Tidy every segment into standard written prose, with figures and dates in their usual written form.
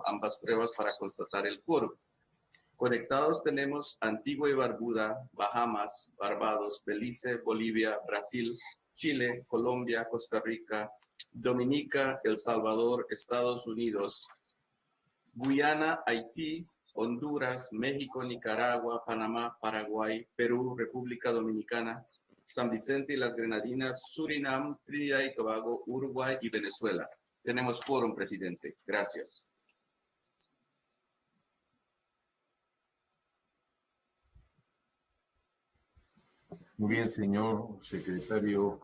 ambas pruebas para constatar el quórum. Conectados tenemos Antigua y Barbuda, Bahamas, Barbados, Belice, Bolivia, Brasil, Chile, Colombia, Costa Rica, Dominica, El Salvador, Estados Unidos, Guyana, Haití, Honduras, México, Nicaragua, Panamá, Paraguay, Perú, República Dominicana, San Vicente y las Grenadinas, Surinam, Trinidad y Tobago, Uruguay y Venezuela. Tenemos quórum, presidente. Gracias. Muy bien, señor secretario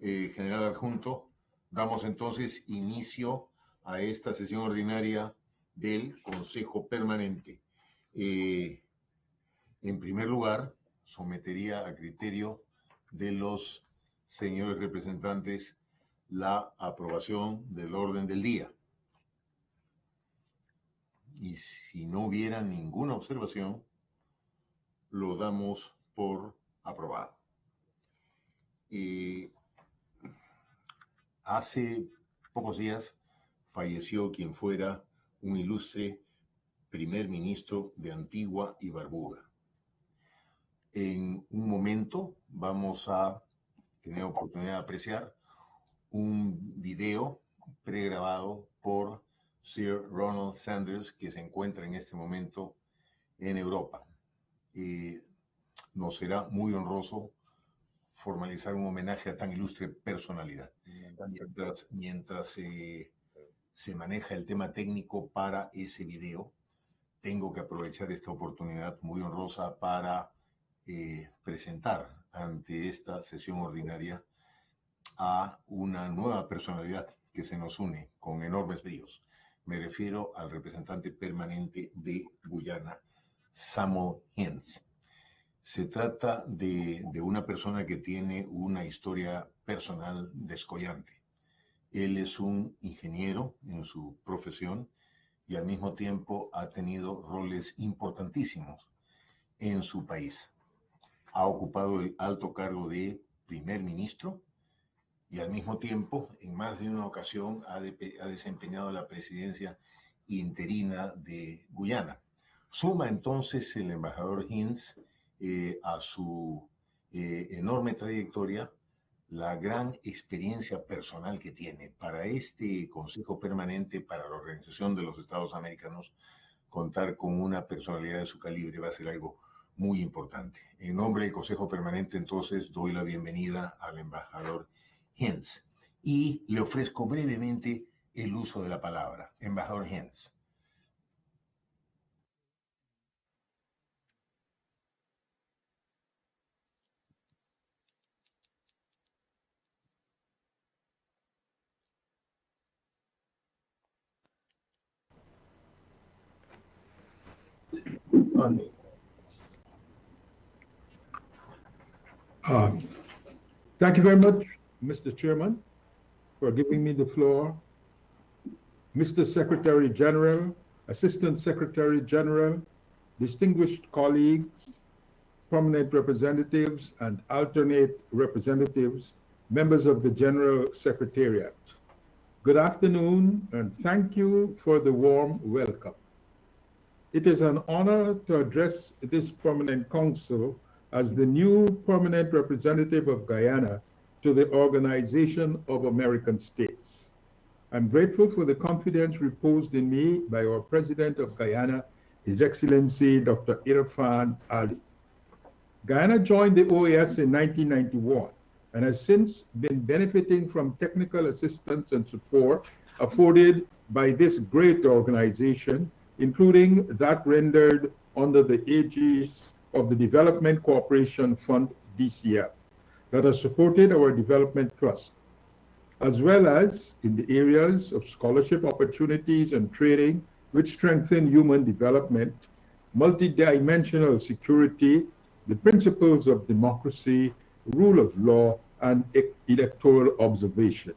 general adjunto. Damos entonces inicio a esta sesión ordinaria del Consejo Permanente. En primer lugar, sometería a criterio de los señores representantes la aprobación del orden del día. Y si no hubiera ninguna observación, lo damos por aprobado. Hace pocos días falleció quien fuera un ilustre primer ministro de Antigua y Barbuda. En un momento vamos a tener oportunidad de apreciar un video pregrabado por Sir Ronald Sanders, que se encuentra en este momento en Europa. Nos será muy honroso formalizar un homenaje a tan ilustre personalidad. Mientras se maneja el tema técnico para ese video, tengo que aprovechar esta oportunidad muy honrosa para presentar ante esta sesión ordinaria a una nueva personalidad que se nos une con enormes bríos. Me refiero al representante permanente de Guyana, Samuel Hiens. Se trata de una persona que tiene una historia personal descollante. Él es un ingeniero en su profesión y al mismo tiempo ha tenido roles importantísimos en su país. Ha ocupado el alto cargo de primer ministro y al mismo tiempo, en más de una ocasión, ha desempeñado la presidencia interina de Guyana. Suma entonces el embajador Hiens a su enorme trayectoria la gran experiencia personal que tiene. Para este Consejo Permanente, para la Organización de los Estados Americanos, contar con una personalidad de su calibre va a ser algo muy importante. En nombre del Consejo Permanente, entonces, doy la bienvenida al embajador Hiens y le ofrezco brevemente el uso de la palabra. Embajador Hiens. Thank you very much, Mr. Chairman, for giving me the floor. Mr. Secretary General, Assistant Secretary General, distinguished colleagues, prominent representatives and alternate representatives, members of the General Secretariat. Good afternoon, and thank you for the warm welcome. It is an honor to address this prominent council as the new permanent representative of Guyana to the Organization of American States. I'm grateful for the confidence reposed in me by our President of Guyana, His Excellency Dr. Irfan Ali. Guyana joined the OAS in 1991 and has since been benefiting from technical assistance and support afforded by this great organization, including that rendered under the aegis of the Development Cooperation Fund, DCF, that has supported our development thrust, as well as in the areas of scholarship opportunities and training, which strengthen human development, multidimensional security, the principles of democracy, rule of law, and electoral observation.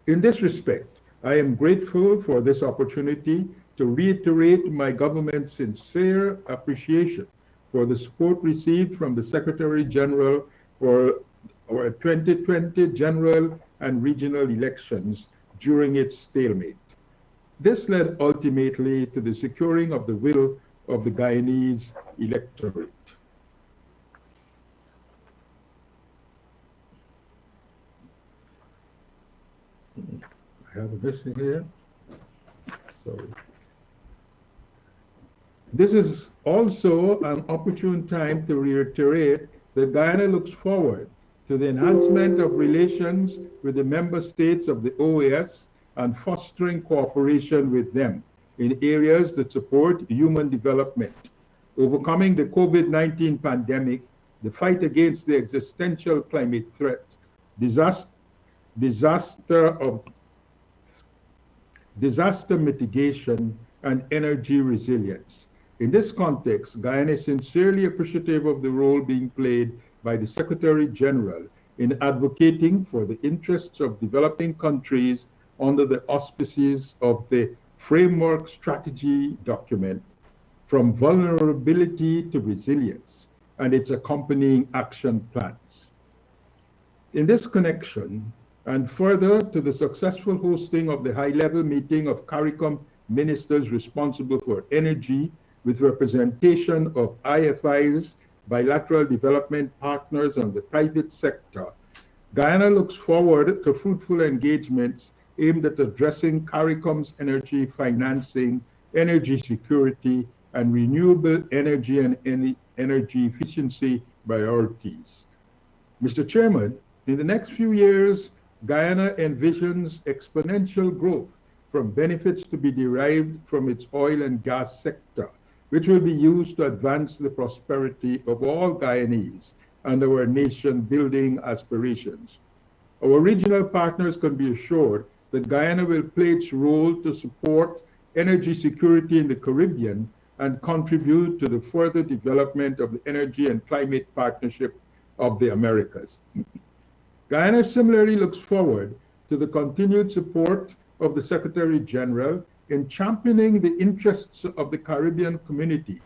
In this respect, I am grateful for this opportunity to reiterate my government's sincere appreciation for the support received from the Secretary General for our 2020 general and regional elections during its stalemate. This led ultimately to the securing of the will of the Guyanese electorate. I have a missing here. Sorry. This is also an opportune time to reiterate that Guyana looks forward to the enhancement of relations with the member states of the OAS and fostering cooperation with them in areas that support human development, overcoming the COVID-19 pandemic, the fight against the existential climate threat, disaster mitigation, and energy resilience. In this context, Guyana is sincerely appreciative of the role being played by the Secretary General in advocating for the interests of developing countries under the auspices of the Framework Strategy document, From Vulnerability to Resilience, and its accompanying action plans. In this connection, and further to the successful hosting of the high-level meeting of CARICOM ministers responsible for energy with representation of IFI's bilateral development partners and the private sector, Guyana looks forward to fruitful engagements aimed at addressing CARICOM's energy financing, energy security, and renewable energy and energy efficiency priorities. Mr. Chairman, in the next few years, Guyana envisions exponential growth from benefits to be derived from its oil and gas sector, which will be used to advance the prosperity of all Guyanese and our nation-building aspirations. Our regional partners can be assured that Guyana will play its role to support energy security in the Caribbean and contribute to the further development of the Energy and Climate Partnership of the Americas. Guyana similarly looks forward to the continued support of the Secretary General in championing the interests of the Caribbean community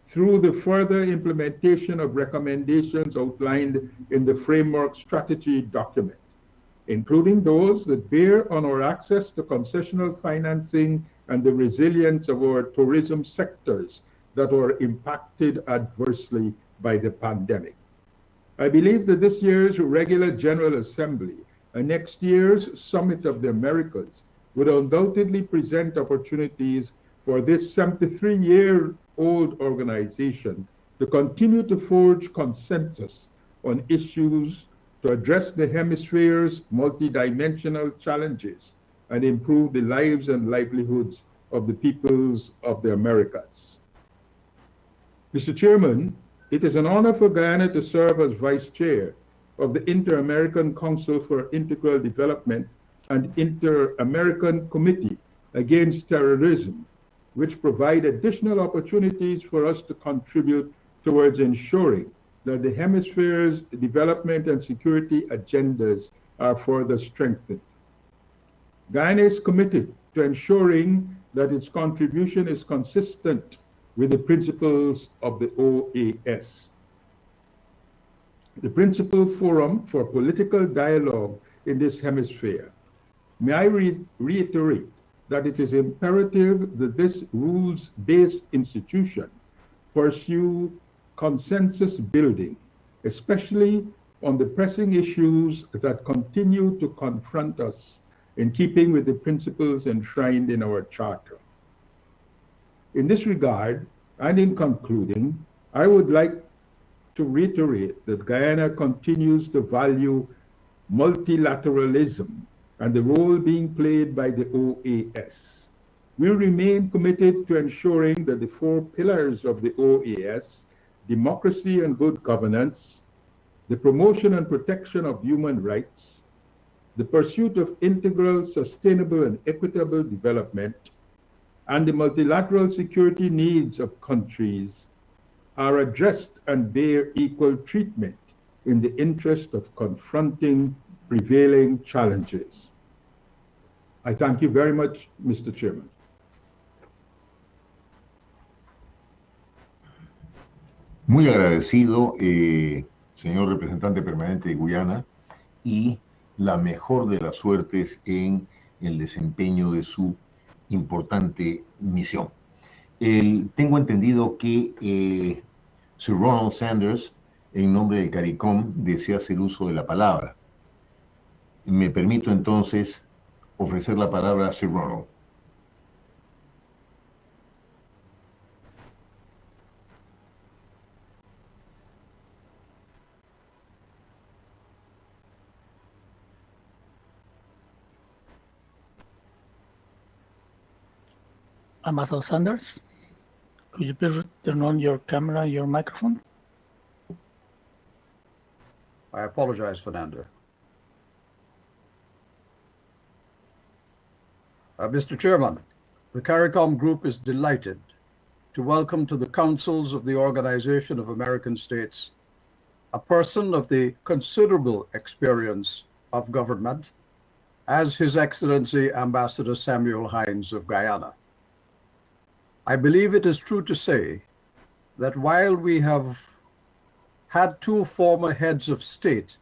through the further implementation of recommendations outlined in the Framework Strategy document, including those that bear on our access to concessional financing and the resilience of our tourism sectors that were impacted adversely by the pandemic. I believe that this year's regular General Assembly and next year's Summit of the Americas would undoubtedly present opportunities for this 73-year-old organization to continue to forge consensus on issues to address the hemisphere's multidimensional challenges and improve the lives and livelihoods of the peoples of the Americas. Mr. Chairman, it is an honor for Guyana to serve as Vice Chair of the Inter-American Council for Integral Development and Inter-American Committee Against Terrorism, which provide additional opportunities for us to contribute towards ensuring that the hemisphere's development and security agendas are further strengthened. Guyana is committed to ensuring that its contribution is consistent with the principles of the OAS. The principal forum for political dialogue in this hemisphere. May I reiterate that it is imperative that this rules-based institution pursue consensus building, especially on the pressing issues that continue to confront us in keeping with the principles enshrined in our charter. In this regard, and in concluding, I would like to reiterate that Guyana continues to value multilateralism and the role being played by the OAS. We remain committed to ensuring that the four pillars of the OAS, democracy and good governance, the promotion and protection of human rights, the pursuit of integral, sustainable and equitable development, and the multilateral security needs of countries are addressed and bear equal treatment in the interest of confronting prevailing challenges. I thank you very much, Mr. Chairman. Muy agradecido, señor representante permanente de Guyana, y la mejor de las suertes en el desempeño de su importante misión. Tengo entendido que Sir Ronald Sanders, en nombre del CARICOM, desea hacer uso de la palabra. Me permito entonces ofrecer la palabra a Sir Ronald. Ambassador Sanders, could you please turn on your camera and your microphone? I apologize, Fernando. Mr. Chairman, the CARICOM Group is delighted to welcome to the councils of the Organization of American States a person of the considerable experience of government as His Excellency Ambassador Samuel Hines of Guyana. I believe it is true to say that while we have had two former heads of state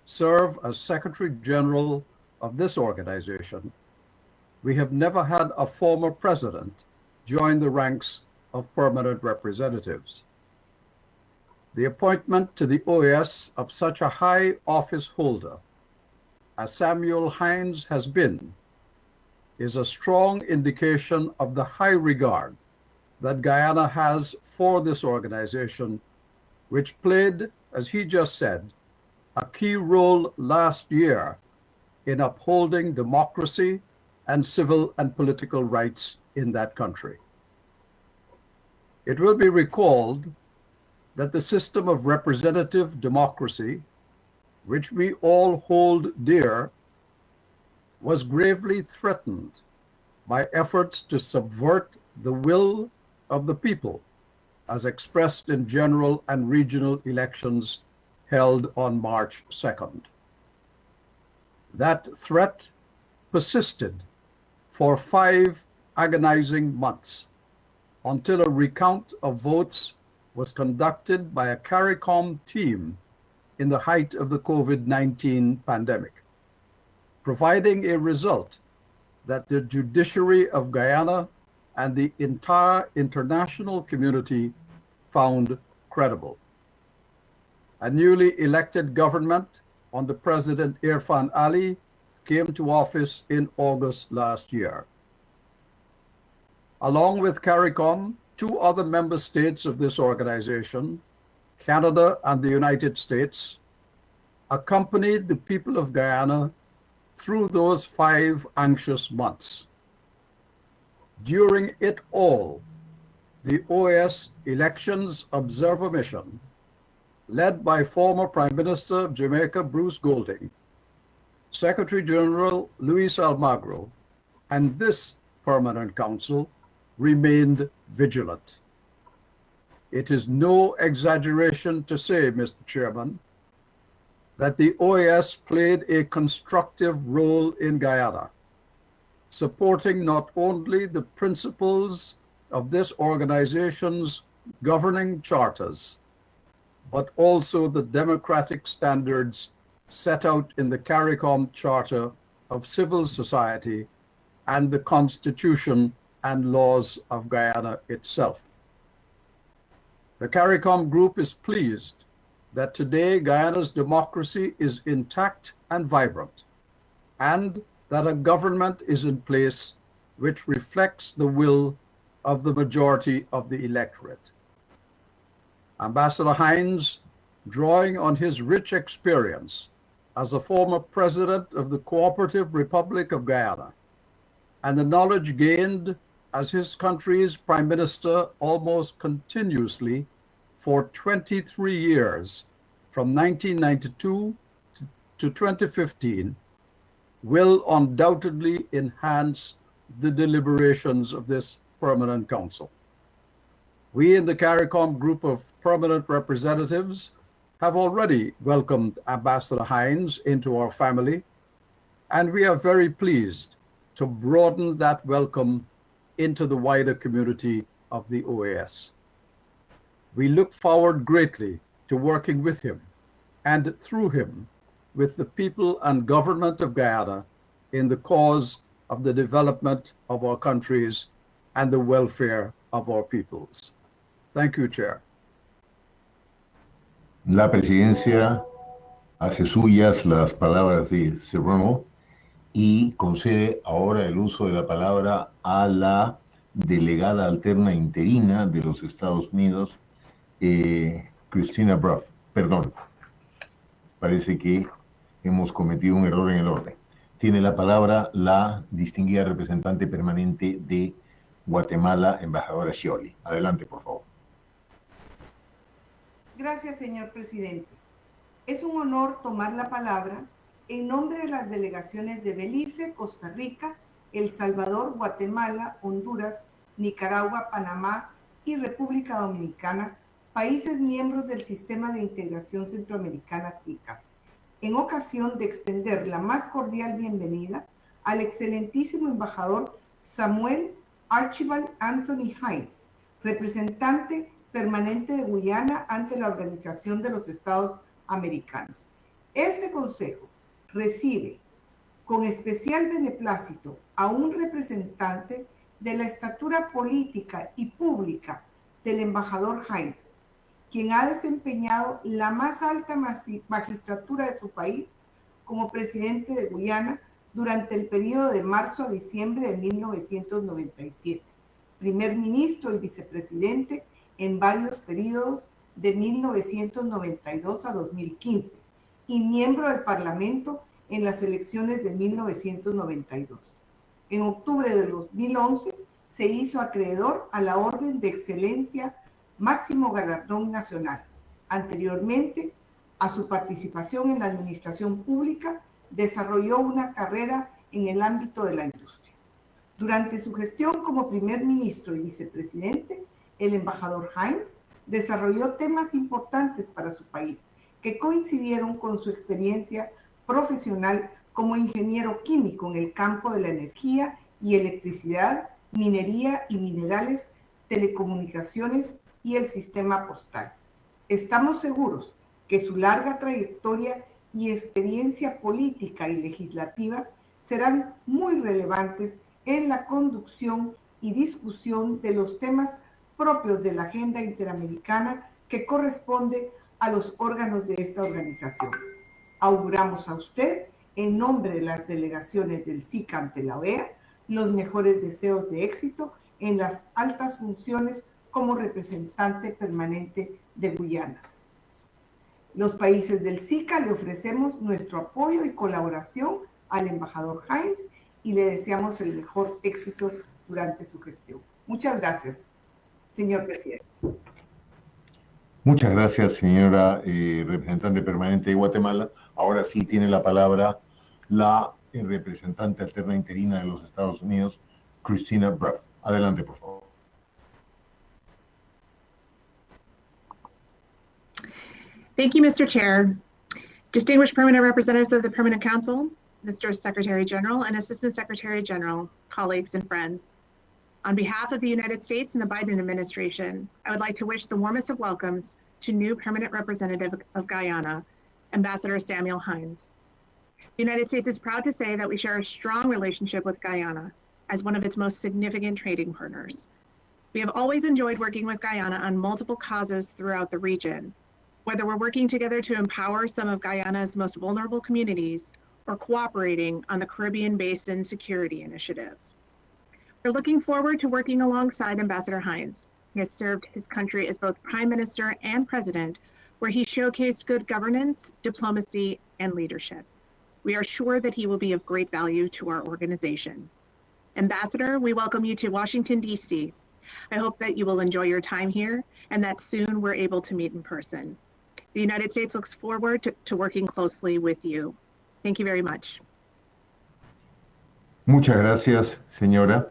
serve as Secretary General of this organization, we have never had a former president join the ranks of permanent representatives. The appointment to the OAS of such a high office holder as Samuel Hines has been is a strong indication of the high regard that Guyana has for this organization, which played, as he just said, a key role last year in upholding democracy and civil and political rights in that country. It will be recalled that the system of representative democracy, which we all hold dear, was gravely threatened by efforts to subvert the will of the people as expressed in general and regional elections held on March 2nd. That threat persisted for 5 agonizing months until a recount of votes was conducted by a CARICOM team in the height of the COVID-19 pandemic, providing a result that the judiciary of Guyana and the entire international community found credible. A newly elected government under President Irfan Ali came to office in August last year. Along with CARICOM, 2 other member states of this organization, Canada and the United States, accompanied the people of Guyana through those 5 anxious months. During it all, the OAS Elections Observer Mission, led by former Prime Minister of Jamaica, Bruce Golding, Secretary General Luis Almagro, and this Permanent Council remained vigilant. It is no exaggeration to say, Mr. Chairman, that the OAS played a constructive role in Guyana, supporting not only the principles of this organization's governing charters, but also the democratic standards set out in the CARICOM Charter of Civil Society and the Constitution and laws of Guyana itself. The CARICOM Group is pleased that today Guyana's democracy is intact and vibrant, and that a government is in place which reflects the will of the majority of the electorate. Ambassador Hines, drawing on his rich experience as a former president of the Cooperative Republic of Guyana, and the knowledge gained as his country's prime minister almost continuously for 23 years, from 1992 to 2015, will undoubtedly enhance the deliberations of this Permanent Council. We in the CARICOM Group of Permanent Representatives have already welcomed Ambassador Hines into our family, and we are very pleased to broaden that welcome into the wider community of the OAS. We look forward greatly to working with him and through him with the people and government of Guyana in the cause of the development of our countries and the welfare of our peoples. Thank you, Chair. La presidencia hace suyas las palabras de Cerrone y concede ahora el uso de la palabra a la delegada alterna interina de los Estados Unidos, Christina Bruff. Perdón, parece que hemos cometido un error en el orden. Tiene la palabra la distinguida representante permanente de Guatemala, embajadora Scioli. Adelante, por favor. Gracias, señor presidente. Es un honor tomar la palabra en nombre de las delegaciones de Belice, Costa Rica, El Salvador, Guatemala, Honduras, Nicaragua, Panamá y República Dominicana, países miembros del Sistema de Integración Centroamericana SICA, en ocasión de extender la más cordial bienvenida al excelentísimo embajador Samuel Archibald Anthony Hines, representante permanente de Guyana ante la Organización de los Estados Americanos. Este consejo recibe con especial beneplácito a un representante de la estatura política y pública del embajador Hines, quien ha desempeñado la más alta magistratura de su país como presidente de Guyana durante el periodo de marzo a diciembre de 1997, primer ministro y vicepresidente en varios periodos de 1992 a 2015 y miembro del Parlamento en las elecciones de 1992. En octubre de 2011 se hizo acreedor a la Orden de Excelencia, máximo galardón nacional. Anteriormente a su participación en la administración pública, desarrolló una carrera en el ámbito de la industria. Durante su gestión como primer ministro y vicepresidente, el embajador Hines desarrolló temas importantes para su país que coincidieron con su experiencia profesional como ingeniero químico en el campo de la energía y electricidad, minería y minerales, telecomunicaciones y el sistema postal. Estamos seguros que su larga trayectoria y experiencia política y legislativa serán muy relevantes en la conducción y discusión de los temas propios de la agenda interamericana que corresponde a los órganos de esta organización. Auguramos a usted, en nombre de las delegaciones del SICA ante la OEA, los mejores deseos de éxito en las altas funciones como representante permanente de Guyana. Los países del SICA le ofrecemos nuestro apoyo y colaboración al embajador Hines y le deseamos el mejor éxito durante su gestión. Muchas gracias, señor presidente. Muchas gracias, señora representante permanente de Guatemala. Ahora sí tiene la palabra la representante alterna interina de los Estados Unidos, Christina Bruff. Adelante, por favor. Thank you, Mr. Chair. Distinguished permanent representatives of the Permanent Council, Mr. Secretary General and Assistant Secretary General, colleagues and friends. On behalf of the United States and the Biden administration, I would like to wish the warmest of welcomes to new permanent representative of Guyana, Ambassador Samuel Hines. The United States is proud to say that we share a strong relationship with Guyana as one of its most significant trading partners. We have always enjoyed working with Guyana on multiple causes throughout the region, whether we're working together to empower some of Guyana's most vulnerable communities or cooperating on the Caribbean Basin Security Initiative. We're looking forward to working alongside Ambassador Hines. He has served his country as both Prime Minister and President, where he showcased good governance, diplomacy, and leadership. We are sure that he will be of great value to our organization. Ambassador, we welcome you to Washington, D.C. I hope that you will enjoy your time here and that soon we're able to meet in person. The United States looks forward to working closely with you. Thank you very much. Muchas gracias, señora.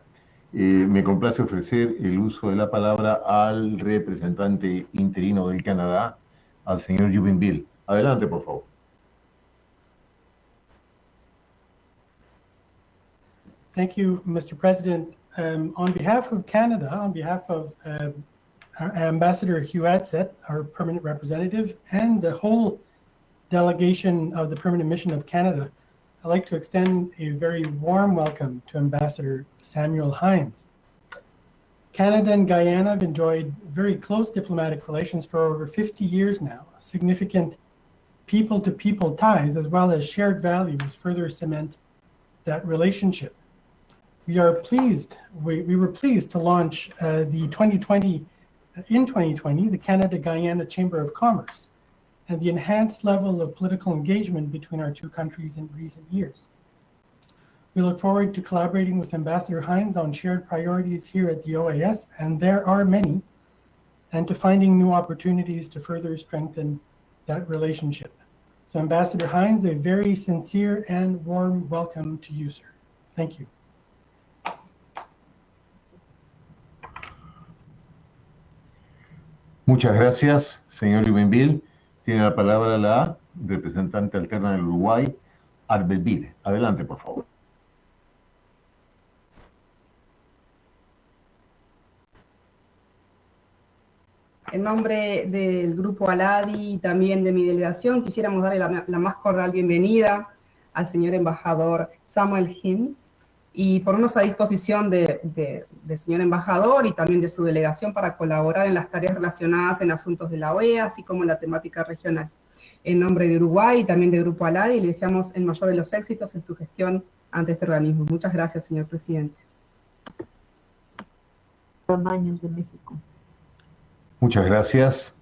Me complace ofrecer el uso de la palabra al representante interino del Canadá, al señor Jubenville. Adelante, por favor. Thank you, Mr. President. On behalf of Canada, on behalf of our Ambassador Hugh Adsett, our permanent representative, and the whole delegation of the Permanent Mission of Canada, I'd like to extend a very warm welcome to Ambassador Samuel Hines. Canada and Guyana have enjoyed very close diplomatic relations for over 50 years now. Significant people-to-people ties, as well as shared values, further cement that relationship. We were pleased to launch in 2020, the Canada-Guyana Chamber of Commerce, and the enhanced level of political engagement between our two countries in recent years. We look forward to collaborating with Ambassador Hines on shared priorities here at the OAS, and there are many, and to finding new opportunities to further strengthen that relationship. So Ambassador Hines, a very sincere and warm welcome to you, sir. Thank you. Muchas gracias, señor Jubenville. Tiene la palabra la representante alterna del Uruguay, Arbelvide. Adelante, por favor. En nombre del Grupo ALADI y también de mi delegación, quisiéramos darle la más cordial bienvenida al señor embajador Samuel Hines y ponernos a disposición del señor embajador y también de su delegación para colaborar en las tareas relacionadas en asuntos de la OEA, así como en la temática regional. En nombre de Uruguay y también del Grupo ALADI, le deseamos el mayor de los éxitos en su gestión ante este organismo. Muchas gracias, señor presidente. Baños de México. Muchas gracias.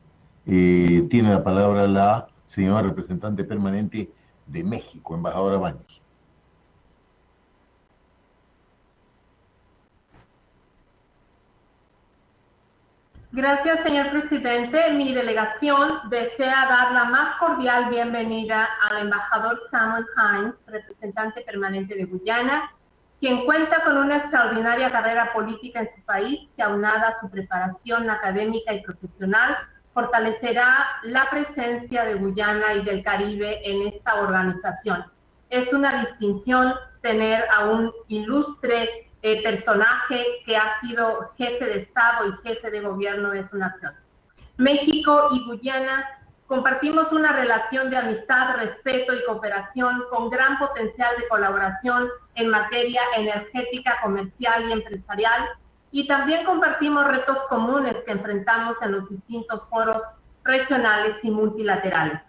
Tiene la palabra la señora representante permanente de México, embajadora Baños. Gracias, señor presidente. Mi delegación desea dar la más cordial bienvenida al embajador Samuel Hines, representante permanente de Guyana, quien cuenta con una extraordinaria carrera política en su país que, aunada a su preparación académica y profesional, fortalecerá la presencia de Guyana y del Caribe en esta organización. Es una distinción tener a un ilustre personaje que ha sido jefe de Estado y jefe de gobierno de su nación. México y Guyana compartimos una relación de amistad, respeto y cooperación con gran potencial de colaboración en materia energética, comercial y empresarial, y también compartimos retos comunes que enfrentamos en los distintos foros regionales y multilaterales.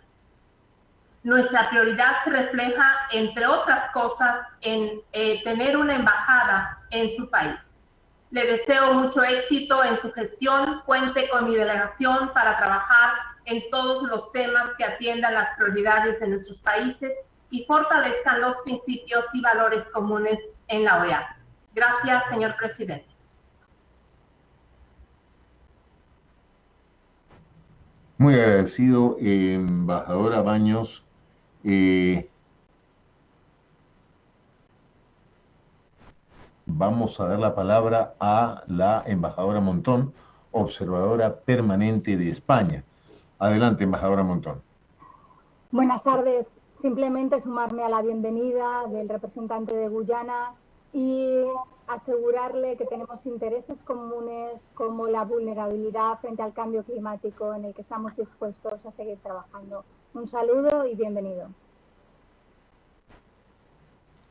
Nuestra prioridad se refleja, entre otras cosas, en tener una embajada en su país. Le deseo mucho éxito en su gestión, cuente con mi delegación para trabajar en todos los temas que atiendan las prioridades de nuestros países y fortalezcan los principios y valores comunes en la OEA. Gracias, señor presidente. Muy agradecido, embajadora Baños. Vamos a dar la palabra a la embajadora Montón, observadora permanente de España. Adelante, embajadora Montón. Buenas tardes. Simplemente sumarme a la bienvenida del representante de Guyana y asegurarle que tenemos intereses comunes como la vulnerabilidad frente al cambio climático en el que estamos dispuestos a seguir trabajando. Un saludo y bienvenido.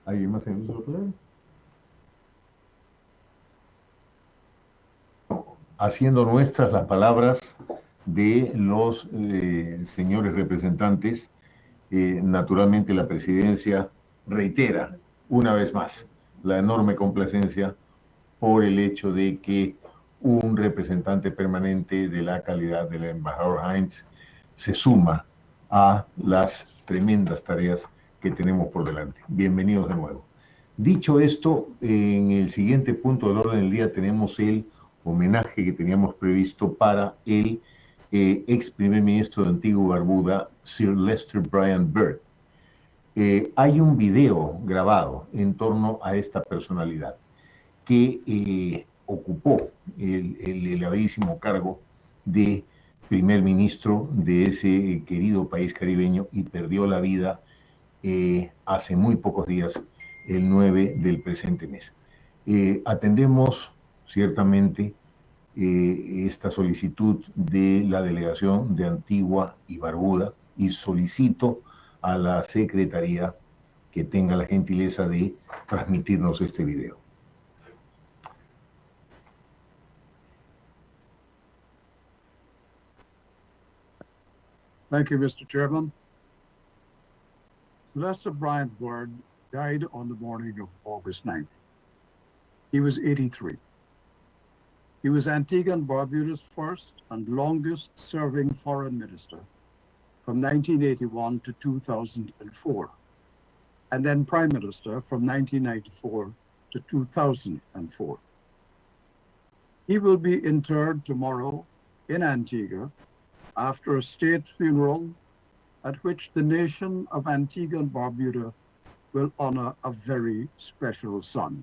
¿Alguien más en uso de haciendo nuestras las palabras de los señores representantes, naturalmente la presidencia reitera una vez más la enorme complacencia por el hecho de que un representante permanente de la calidad del embajador Hines se suma a las tremendas tareas que tenemos por delante. Bienvenidos de nuevo. Dicho esto, en el siguiente punto del orden del día tenemos el homenaje que teníamos previsto para el ex primer ministro de Antigua y Barbuda, Sir Lester Bryan Byrd. Hay un video grabado en torno a esta personalidad que ocupó el elevadísimo cargo de primer ministro de ese querido país caribeño y perdió la vida hace muy pocos días, el 9 del presente mes. Atendemos ciertamente esta solicitud de la delegación de Antigua y Barbuda y solicito a la Secretaría que tenga la gentileza de transmitirnos este video. Thank you, Mr. Chairman. Sylvester Bryant Byrd died on the morning of August 9th. He was 83. He was Antigua and Barbuda's first and longest serving foreign minister from 1981 to 2004, and then prime minister from 1994 to 2004. He will be interred tomorrow in Antigua after a state funeral at which the nation of Antigua and Barbuda will honor a very special son.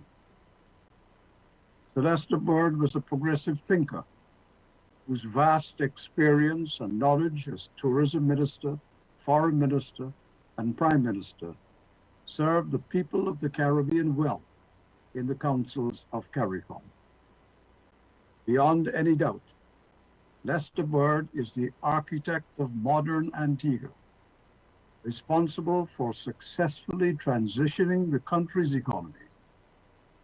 Sylvester Byrd was a progressive thinker whose vast experience and knowledge as tourism minister, foreign minister, and prime minister served the people of the Caribbean well in the councils of CARICOM. Beyond any doubt, Lester Byrd is the architect of modern Antigua, responsible for successfully transitioning the country's economy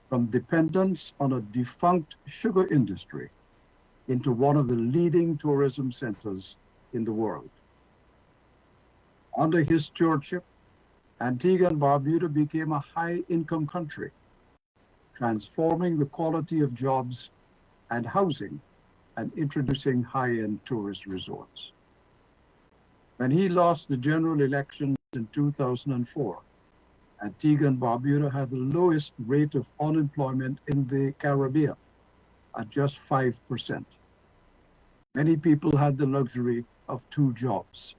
from dependence on a defunct sugar industry into one of the leading tourism centers in the world. Under his stewardship, Antigua and Barbuda became a high-income country, transforming the quality of jobs and housing and introducing high-end tourist resorts. When he lost the general election in 2004, Antigua and Barbuda had the lowest rate of unemployment in the Caribbean at just 5%. Many people had the luxury of 2 jobs.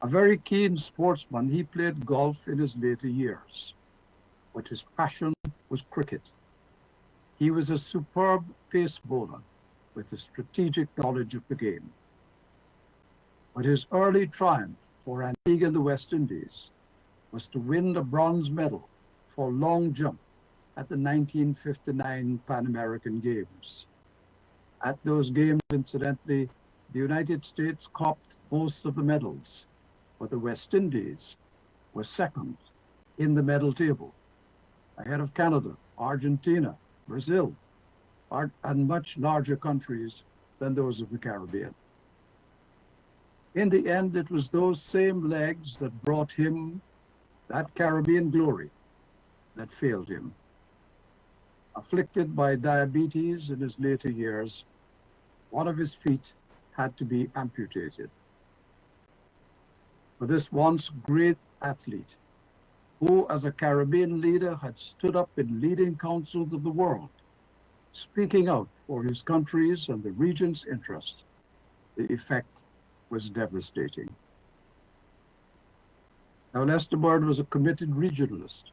A very keen sportsman, he played golf in his later years, but his passion was cricket. He was a superb pace bowler with a strategic knowledge of the game. But his early triumph for Antigua and the West Indies was to win the bronze medal for long jump at the 1959 Pan American Games. At those games, incidentally, the United States copped most of the medals, but the West Indies was second in the medal table, ahead of Canada, Argentina, Brazil, and much larger countries than those of the Caribbean. In the end, it was those same legs that brought him that Caribbean glory that failed him. Afflicted by diabetes in his later years, one of his feet had to be amputated. For this once great athlete, who as a Caribbean leader had stood up in leading councils of the world, speaking out for his country's and the region's interests, the effect was devastating. Now, Lester Byrd was a committed regionalist.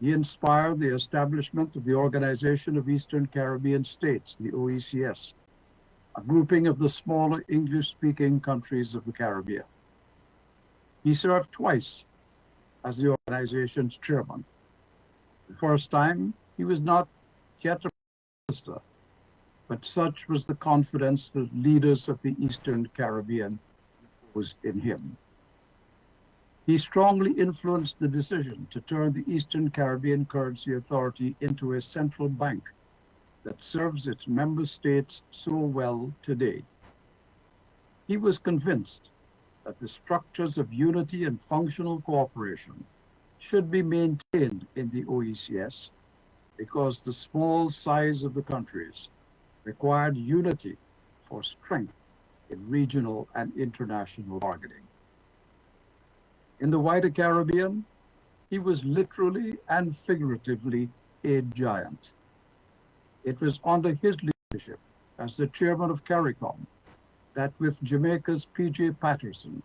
He inspired the establishment of the Organization of Eastern Caribbean States, the OECS, a grouping of the smaller English-speaking countries of the Caribbean. He served twice as the organization's chairman. The first time, he was not yet a minister, but such was the confidence the leaders of the Eastern Caribbean was in him. He strongly influenced the decision to turn the Eastern Caribbean Currency Authority into a central bank that serves its member states so well today. He was convinced that the structures of unity and functional cooperation should be maintained in the OECS because the small size of the countries required unity for strength in regional and international bargaining. In the wider Caribbean, he was literally and figuratively a giant. It was under his leadership as the chairman of CARICOM that with Jamaica's P.J. Patterson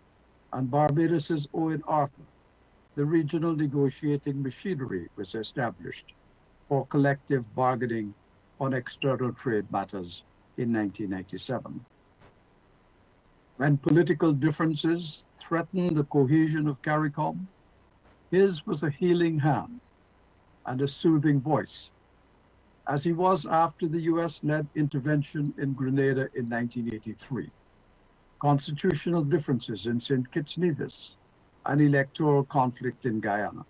and Barbados's Owen Arthur, the regional negotiating machinery was established for collective bargaining on external trade matters in 1997. When political differences threatened the cohesion of CARICOM, his was a healing hand and a soothing voice, as he was after the US-led intervention in Grenada in 1983, constitutional differences in St. Kitts Nevis, an electoral conflict in Guyana,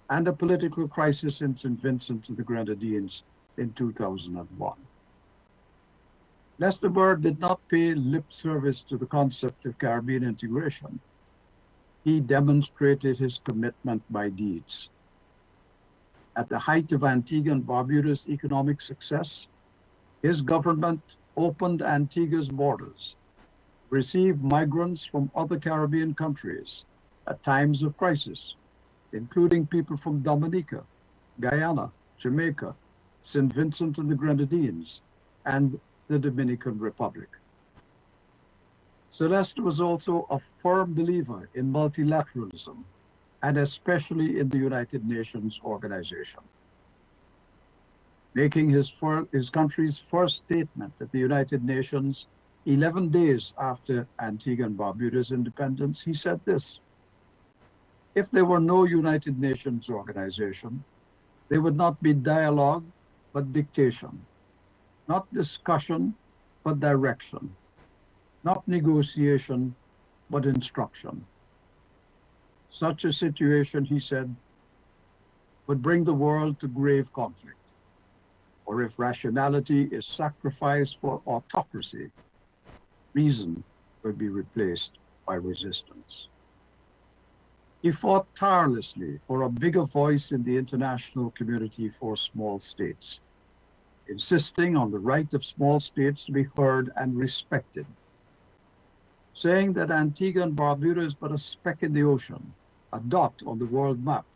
and a political crisis in St. Vincent and the Grenadines in 2001. Lester Bird did not pay lip service to the concept of Caribbean integration. He demonstrated his commitment by deeds. At the height of Antigua and Barbuda's economic success, his government opened Antigua's borders, received migrants from other Caribbean countries at times of crisis, including people from Dominica, Guyana, Jamaica, St. Vincent and the Grenadines, and the Dominican Republic. Celeste was also a firm believer in multilateralism, and especially in the United Nations organization. Making his country's first statement at the United Nations 11 days after Antigua and Barbuda's independence, he said this: "If there were no United Nations organization, there would not be dialogue, but dictation, not discussion, but direction, not negotiation, but instruction. Such a situation," he said, "would bring the world to grave conflict. Or if rationality is sacrificed for autocracy, reason will be replaced by resistance." He fought tirelessly for a bigger voice in the international community for small states, insisting on the right of small states to be heard and respected, saying that Antigua and Barbuda is but a speck in the ocean, a dot on the world map,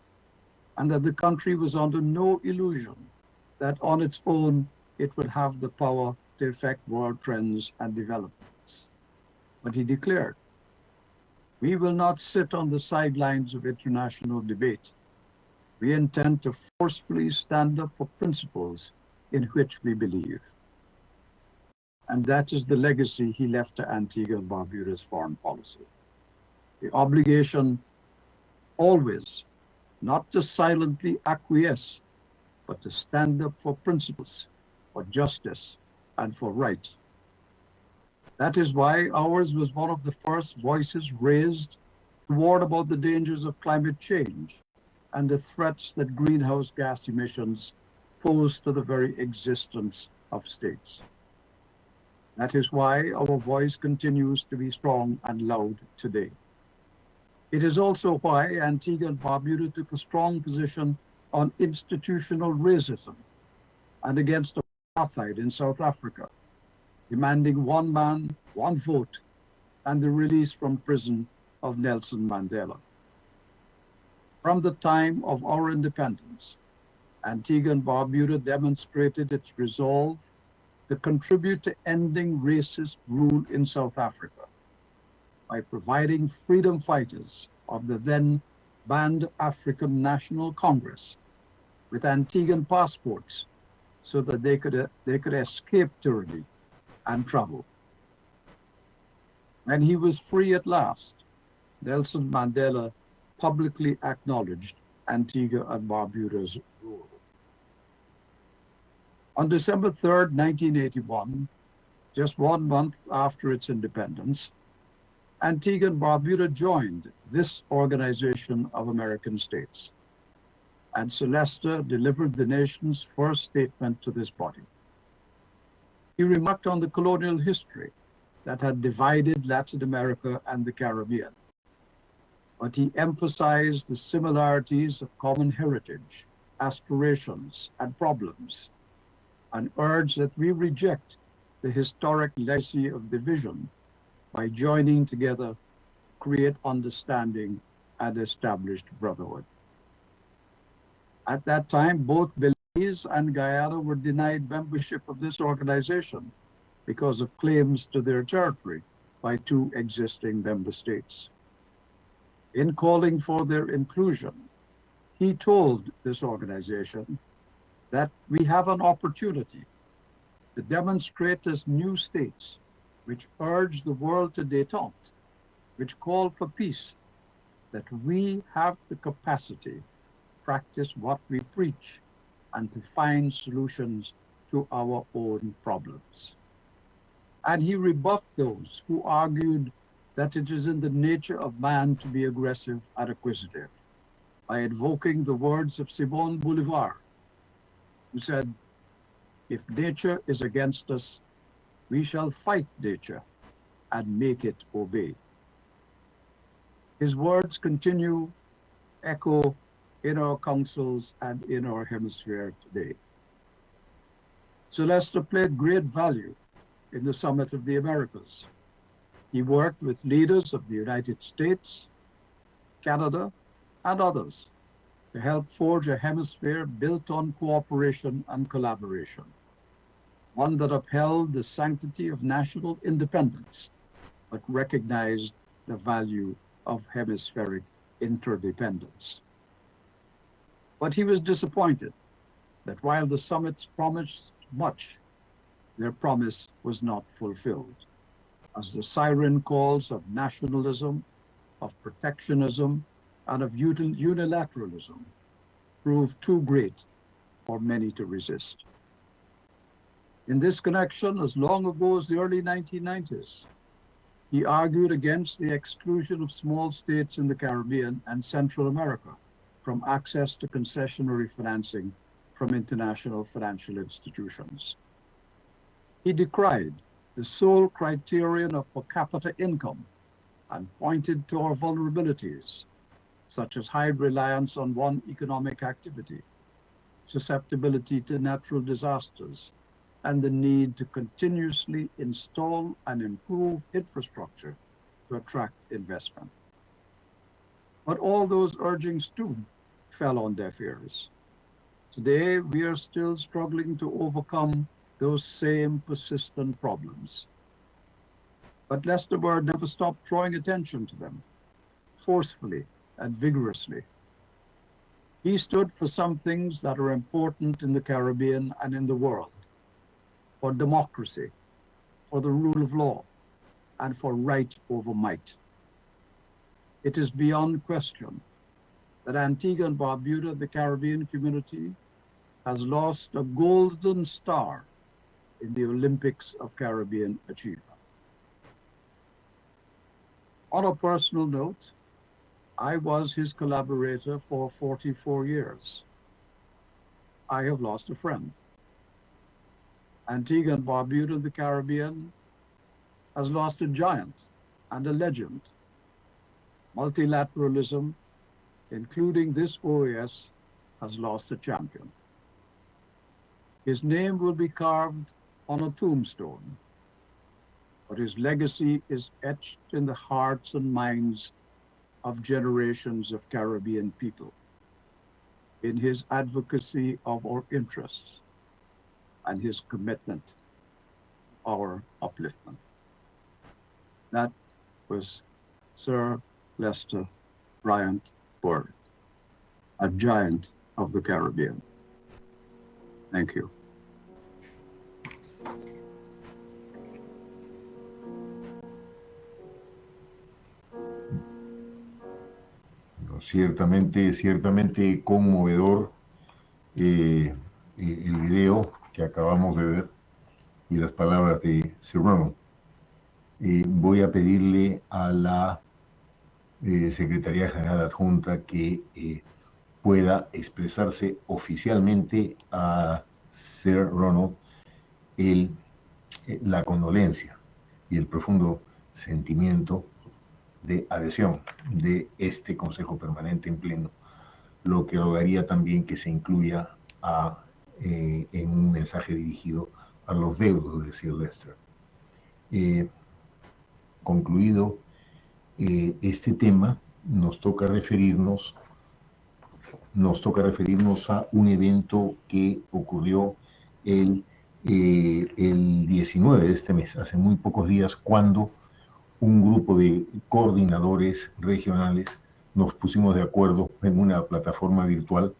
and that the country was under no illusion that on its own it would have the power to affect world trends and developments. But he declared, "We will not sit on the sidelines of international debate. We intend to forcefully stand up for principles in which we believe." And that is the legacy he left to Antigua and Barbuda's foreign policy. The obligation always not to silently acquiesce, but to stand up for principles, for justice, and for right. That is why ours was one of the first voices raised to warn about the dangers of climate change and the threats that greenhouse gas emissions pose to the very existence of states. That is why our voice continues to be strong and loud today. It is also why Antigua and Barbuda took a strong position on institutional racism and against apartheid in South Africa, demanding one man, one vote, and the release from prison of Nelson Mandela. From the time of our independence, Antigua and Barbuda demonstrated its resolve to contribute to ending racist rule in South Africa by providing freedom fighters of the then banned African National Congress with Antiguan passports so that they could escape tyranny and travel. When he was free at last, Nelson Mandela publicly acknowledged Antigua and Barbuda's rule. On December 3rd, 1981, just 1 month after its independence, Antigua and Barbuda joined this Organization of American States, and Celeste delivered the nation's first statement to this body. He remarked on the colonial history that had divided Latin America and the Caribbean, but he emphasized the similarities of common heritage, aspirations, and problems, and urged that we reject the historic legacy of division by joining together, create understanding, and establish brotherhood. At that time, both Belize and Guyana were denied membership of this organization because of claims to their territory by 2 existing member states. In calling for their inclusion, he told this organization that we have an opportunity to demonstrate as new states which urge the world to détente, which call for peace, that we have the capacity to practice what we preach and to find solutions to our own problems. And he rebuffed those who argued that it is in the nature of man to be aggressive and acquisitive, by invoking the words of Simón Bolívar, who said, "If nature is against us, we shall fight nature and make it obey." His words continue echo in our councils and in our hemisphere today. Sylvester played great value in the Summit of the Americas. He worked with leaders of the United States, Canada, and others to help forge a hemisphere built on cooperation and collaboration, one that upheld the sanctity of national independence, but recognized the value of hemispheric interdependence. But he was disappointed that while the summits promised much, their promise was not fulfilled, as the siren calls of nationalism, of protectionism, and of unilateralism proved too great for many to resist. In this connection, as long ago as the early 1990s, he argued against the exclusion of small states in the Caribbean and Central America from access to concessionary financing from international financial institutions. He decried the sole criterion of per capita income and pointed to our vulnerabilities, such as high reliance on one economic activity, susceptibility to natural disasters, and the need to continuously install and improve infrastructure to attract investment. But all those urgings too fell on deaf ears. Today, we are still struggling to overcome those same persistent problems. But Lester Bird never stopped drawing attention to them, forcefully and vigorously. He stood for some things that are important in the Caribbean and in the world: for democracy, for the rule of law, and for right over might. It is beyond question that Antigua and Barbuda, the Caribbean community, has lost a golden star in the Olympics of Caribbean achievement. On a personal note, I was his collaborator for 44 years. I have lost a friend. Antigua and Barbuda, the Caribbean, has lost a giant and a legend. Multilateralism, including this OAS, has lost a champion. His name will be carved on a tombstone, but his legacy is etched in the hearts and minds of generations of Caribbean people, in his advocacy of our interests and his commitment to our upliftment. That was Sir Lester Bryant Bird, a giant of the Caribbean. Thank you. Ciertamente conmovedor el video que acabamos de ver y las palabras de Sir Ronald. Voy a pedirle a la Secretaría General Adjunta que pueda expresarse oficialmente a Sir Ronald la condolencia y el profundo sentimiento de adhesión de este Consejo Permanente en pleno, lo que rogaría también que se incluya en un mensaje dirigido a los deudos de Sir Lester. Concluido este tema, nos toca referirnos a un evento que ocurrió el 19 de este mes, hace muy pocos días, cuando un grupo de coordinadores regionales nos pusimos de acuerdo en una plataforma virtual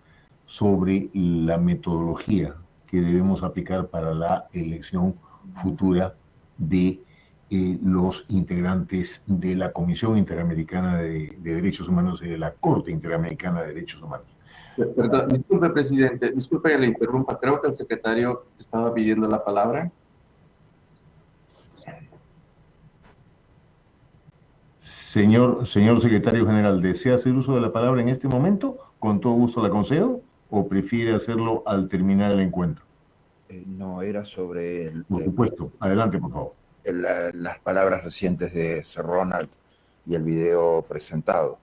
sobre la metodología que debemos aplicar para la elección futura de los integrantes de la Comisión Interamericana de Derechos Humanos y de la Corte Interamericana de Derechos Humanos. Perdón, disculpe, presidente, disculpe que le interrumpa. Creo que el secretario estaba pidiendo la palabra. Señor secretario general, ¿desea hacer uso de la palabra en este momento? Con todo gusto la concedo, ¿o prefiere hacerlo al terminar el encuentro? No, era sobre Por supuesto. Adelante, por favor. las palabras recientes de Sir Ronald y el video presentado.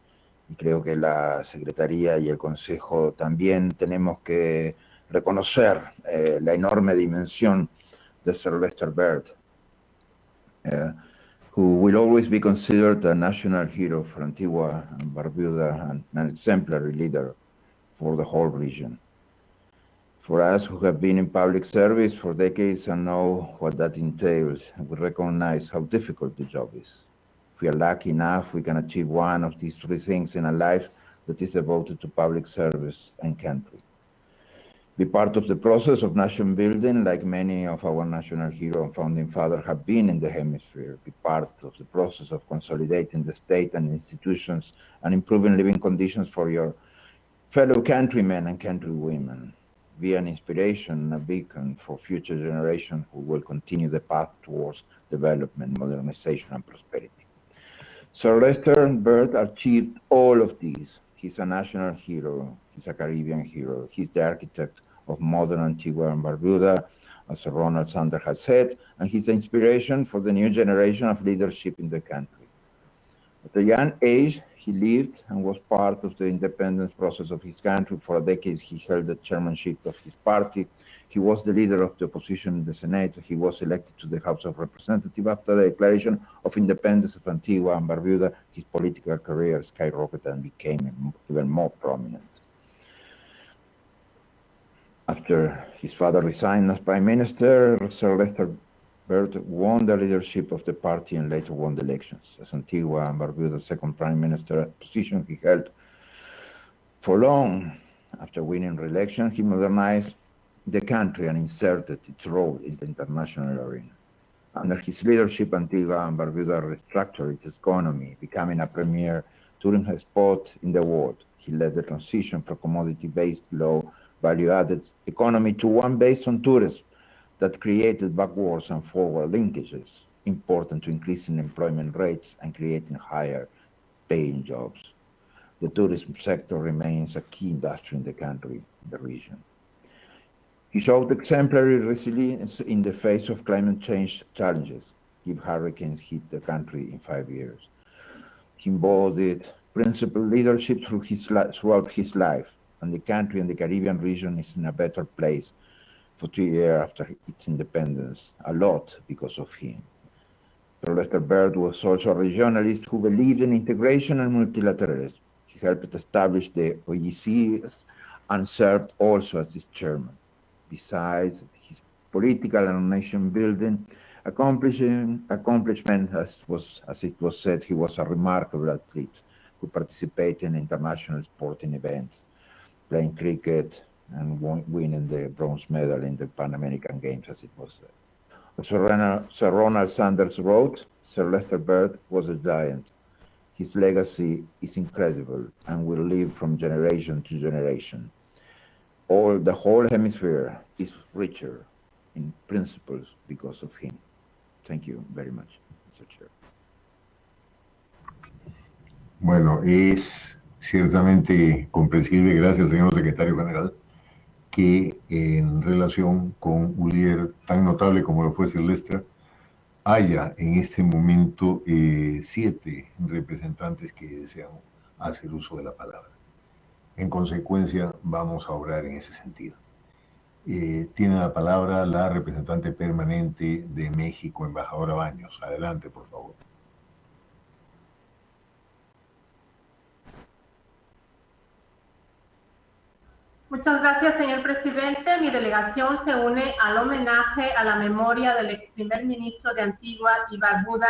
Y creo que la Secretaría y el Consejo también tenemos que reconocer la enorme dimensión de Sir Lester Byrd, who will always be considered a national hero for Antigua and Barbuda and an exemplary leader for the whole region. For us who have been in public service for decades and know what that entails, we recognize how difficult the job is. If we are lucky enough, we can achieve one of these three things in a life that is devoted to public service and country. Be part of the process of nation building, like many of our national hero and founding fathers have been in the hemisphere. Be part of the process of consolidating the state and institutions and improving living conditions for your fellow countrymen and countrywomen. Be an inspiration, a beacon for future generations who will continue the path towards development, modernization, and prosperity. Sir Lester Byrd achieved all of these. He's a national hero. He's a Caribbean hero. He's the architect of modern Antigua and Barbuda, as Ronald Sanders has said, and he's the inspiration for the new generation of leadership in the country. At a young age, he lived and was part of the independence process of his country. For a decade, he held the chairmanship of his party. He was the leader of the opposition in the Senate. He was elected to the House of Representatives. After the declaration of independence of Antigua and Barbuda, his political career skyrocketed and became even more prominent. After his father resigned as prime minister, Sir Lester Byrd won the leadership of the party and later won the elections. As Antigua and Barbuda's second prime minister position he held for long. After winning re-election, he modernized the country and inserted its role in the international arena. Under his leadership, Antigua and Barbuda restructured its economy, becoming a premier tourism spot in the world. He led the transition from commodity-based, low value-added economy to one based on tourism that created backwards and forward linkages, important to increasing employment rates and creating higher paying jobs. The tourism sector remains a key industry in the country, the region. He showed exemplary resilience in the face of climate change challenges. Hurricanes hit the country in 5 years. He embodied principled leadership throughout his life, and the country and the Caribbean region is in a better place for 3 years after its independence, a lot because of him. Sir Lester Byrd was also a regionalist who believed in integration and multilateralism. He helped establish the OEC and served also as its chairman. Besides his political and nation-building accomplishment, as it was said, he was a remarkable athlete who participated in international sporting events, playing cricket and winning the bronze medal in the Pan American Games, as it was said. Sir Ronald Sanders wrote, Sir Lester Byrd was a giant. His legacy is incredible and will live from generation to generation. The whole hemisphere is richer in principles because of him. Thank you very much, Mr. Chair. Bueno, es ciertamente comprensible, gracias señor secretario general, que en relación con un líder tan notable como lo fue Sir Lester, haya en este momento 7 representantes que desean hacer uso de la palabra. En consecuencia, vamos a obrar en ese sentido. Tiene la palabra la representante permanente de México, embajadora Baños. Adelante, por favor. Muchas gracias, señor presidente. Mi delegación se une al homenaje a la memoria del ex primer ministro de Antigua y Barbuda,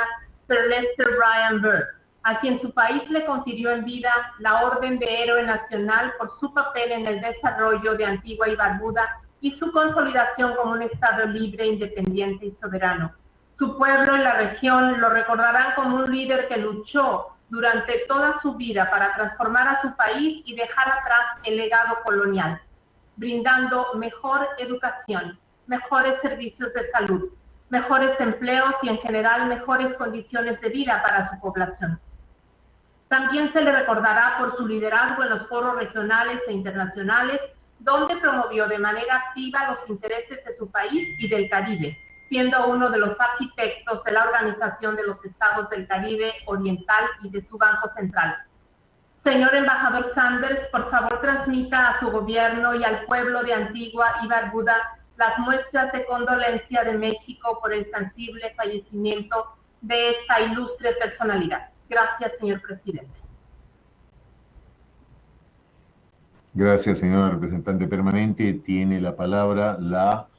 Sir Lester Brian Byrd, a quien su país le confirió en vida la Orden de Héroe Nacional por su papel en el desarrollo de Antigua y Barbuda y su consolidación como un Estado libre, independiente y soberano. Su pueblo y la región lo recordarán como un líder que luchó durante toda su vida para transformar a su país y dejar atrás el legado colonial, brindando mejor educación, mejores servicios de salud, mejores empleos y en general mejores condiciones de vida para su población. También se le recordará por su liderazgo en los foros regionales e internacionales, donde promovió de manera activa los intereses de su país y del Caribe, siendo uno de los arquitectos de la Organización de los Estados del Caribe Oriental y de su Banco Central. Señor embajador Sanders, por favor transmita a su gobierno y al pueblo de Antigua y Barbuda las muestras de condolencia de México por el sensible fallecimiento de esta ilustre personalidad. Gracias, señor presidente. Gracias, señora representante permanente. Tiene la palabra la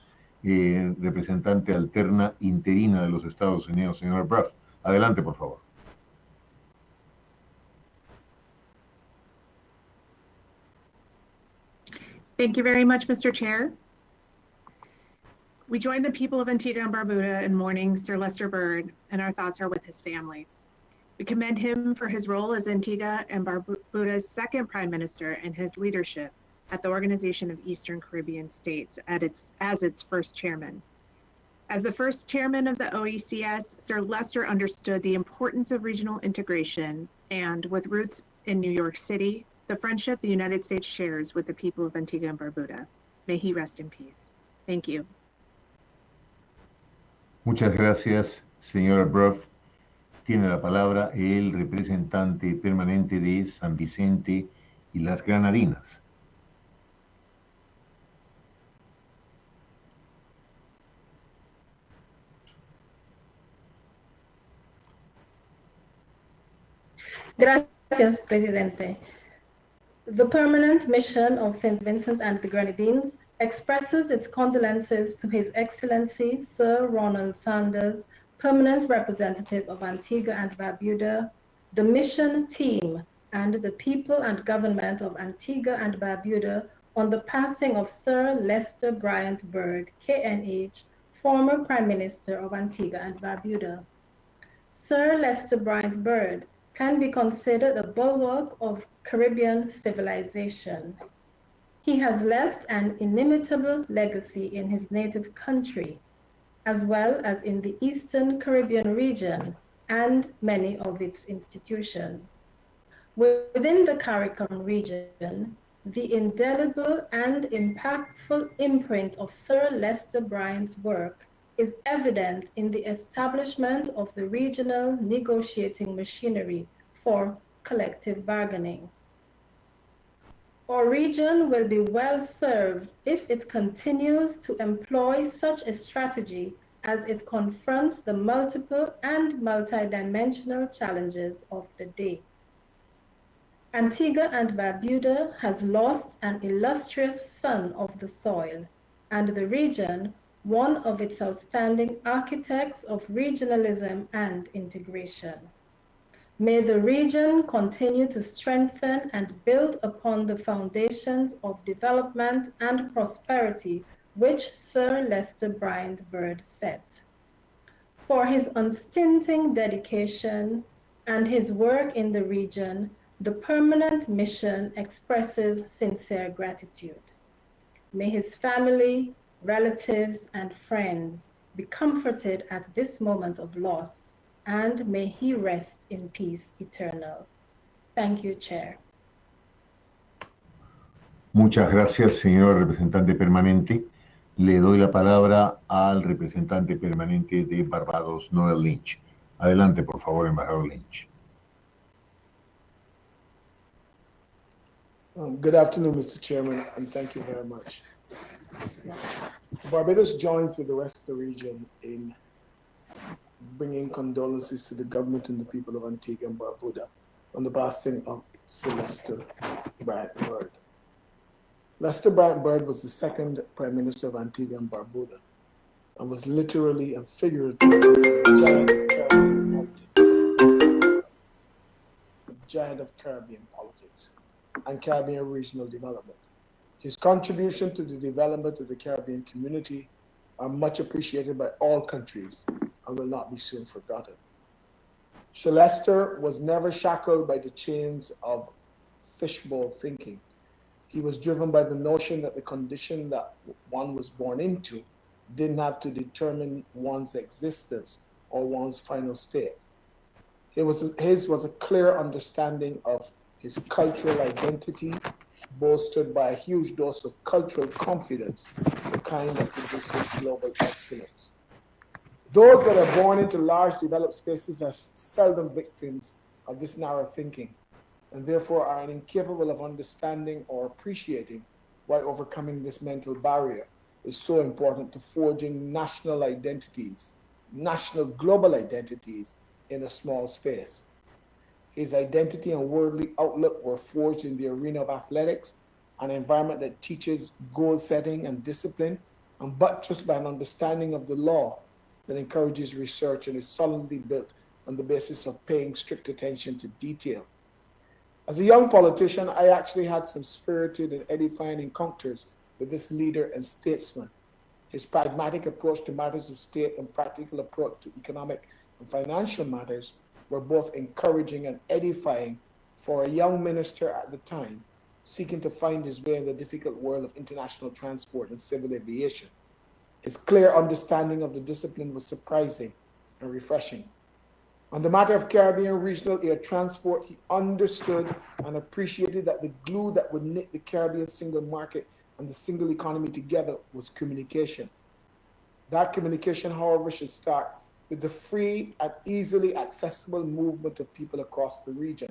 representante alterna interina de los Estados Unidos, señora Bruff. Adelante, por favor. Thank you very much, Mr. Chair. We join the people of Antigua and Barbuda in mourning Sir Lester Bird, and our thoughts are with his family. We commend him for his role as Antigua and Barbuda's second Prime Minister and his leadership at the Organization of Eastern Caribbean States as its first chairman. As the first chairman of the OECS, Sir Lester understood the importance of regional integration and, with roots in New York City, the friendship the United States shares with the people of Antigua and Barbuda. May he rest in peace. Thank you. Muchas gracias, señora Bruff. Tiene la palabra el representante permanente de San Vicente y las Granadinas. Gracias, Presidente. The permanent mission of St. Vincent and the Grenadines expresses its condolences to His Excellency Sir Ronald Sanders, Permanent Representative of Antigua and Barbuda, the mission team, and the people and government of Antigua and Barbuda on the passing of Sir Lester Bryant Bird, KNH, former Prime Minister of Antigua and Barbuda. Sir Lester Bryant Bird can be considered a bulwark of Caribbean civilization. He has left an inimitable legacy in his native country, as well as in the Eastern Caribbean region and many of its institutions. Within the CARICOM region, the indelible and impactful imprint of Sir Lester Bryant's work is evident in the establishment of the regional negotiating machinery for collective bargaining. Our region will be well served if it continues to employ such a strategy as it confronts the multiple and multidimensional challenges of the day. Antigua and Barbuda has lost an illustrious son of the soil, and the region one of its outstanding architects of regionalism and integration. May the region continue to strengthen and build upon the foundations of development and prosperity which Sir Lester Bryant Bird set. For his unstinting dedication and his work in the region, the permanent mission expresses sincere gratitude. May his family, relatives, and friends be comforted at this moment of loss, and may he rest in peace eternal. Thank you, Chair. Muchas gracias, señor representante permanente. Le doy la palabra al representante permanente de Barbados, Noel Lynch. Adelante, por favor, embajador Lynch. Good afternoon, Mr. Chairman, and thank you very much. Barbados joins with the rest of the region in bringing condolences to the government and the people of Antigua and Barbuda on the passing of Sir Lester Bryant Bird. Lester Bryant Bird was the second Prime Minister of Antigua and Barbuda and was literally and figuratively a giant of Caribbean politics and Caribbean regional development. His contribution to the development of the Caribbean community are much appreciated by all countries and will not be soon forgotten. Sir Lester was never shackled by the chains of fishbowl thinking. He was driven by the notion that the condition that one was born into didn't have to determine one's existence or one's final state. His was a clear understanding of his cultural identity, bolstered by a huge dose of cultural confidence, the kind that produces global excellence. Those that are born into large developed spaces are seldom victims of this narrow thinking, and therefore are incapable of understanding or appreciating why overcoming this mental barrier is so important to forging national identities, national global identities in a small space. His identity and worldly outlook were forged in the arena of athletics, an environment that teaches goal setting and discipline, and buttressed by an understanding of the law that encourages research and is solidly built on the basis of paying strict attention to detail. As a young politician, I actually had some spirited and edifying encounters with this leader and statesman. His pragmatic approach to matters of state and practical approach to economic and financial matters were both encouraging and edifying for a young minister at the time, seeking to find his way in the difficult world of international transport and civil aviation. His clear understanding of the discipline was surprising and refreshing. On the matter of Caribbean regional air transport, he understood and appreciated that the glue that would knit the Caribbean single market and the single economy together was communication. That communication, however, should start with the free and easily accessible movement of people across the region.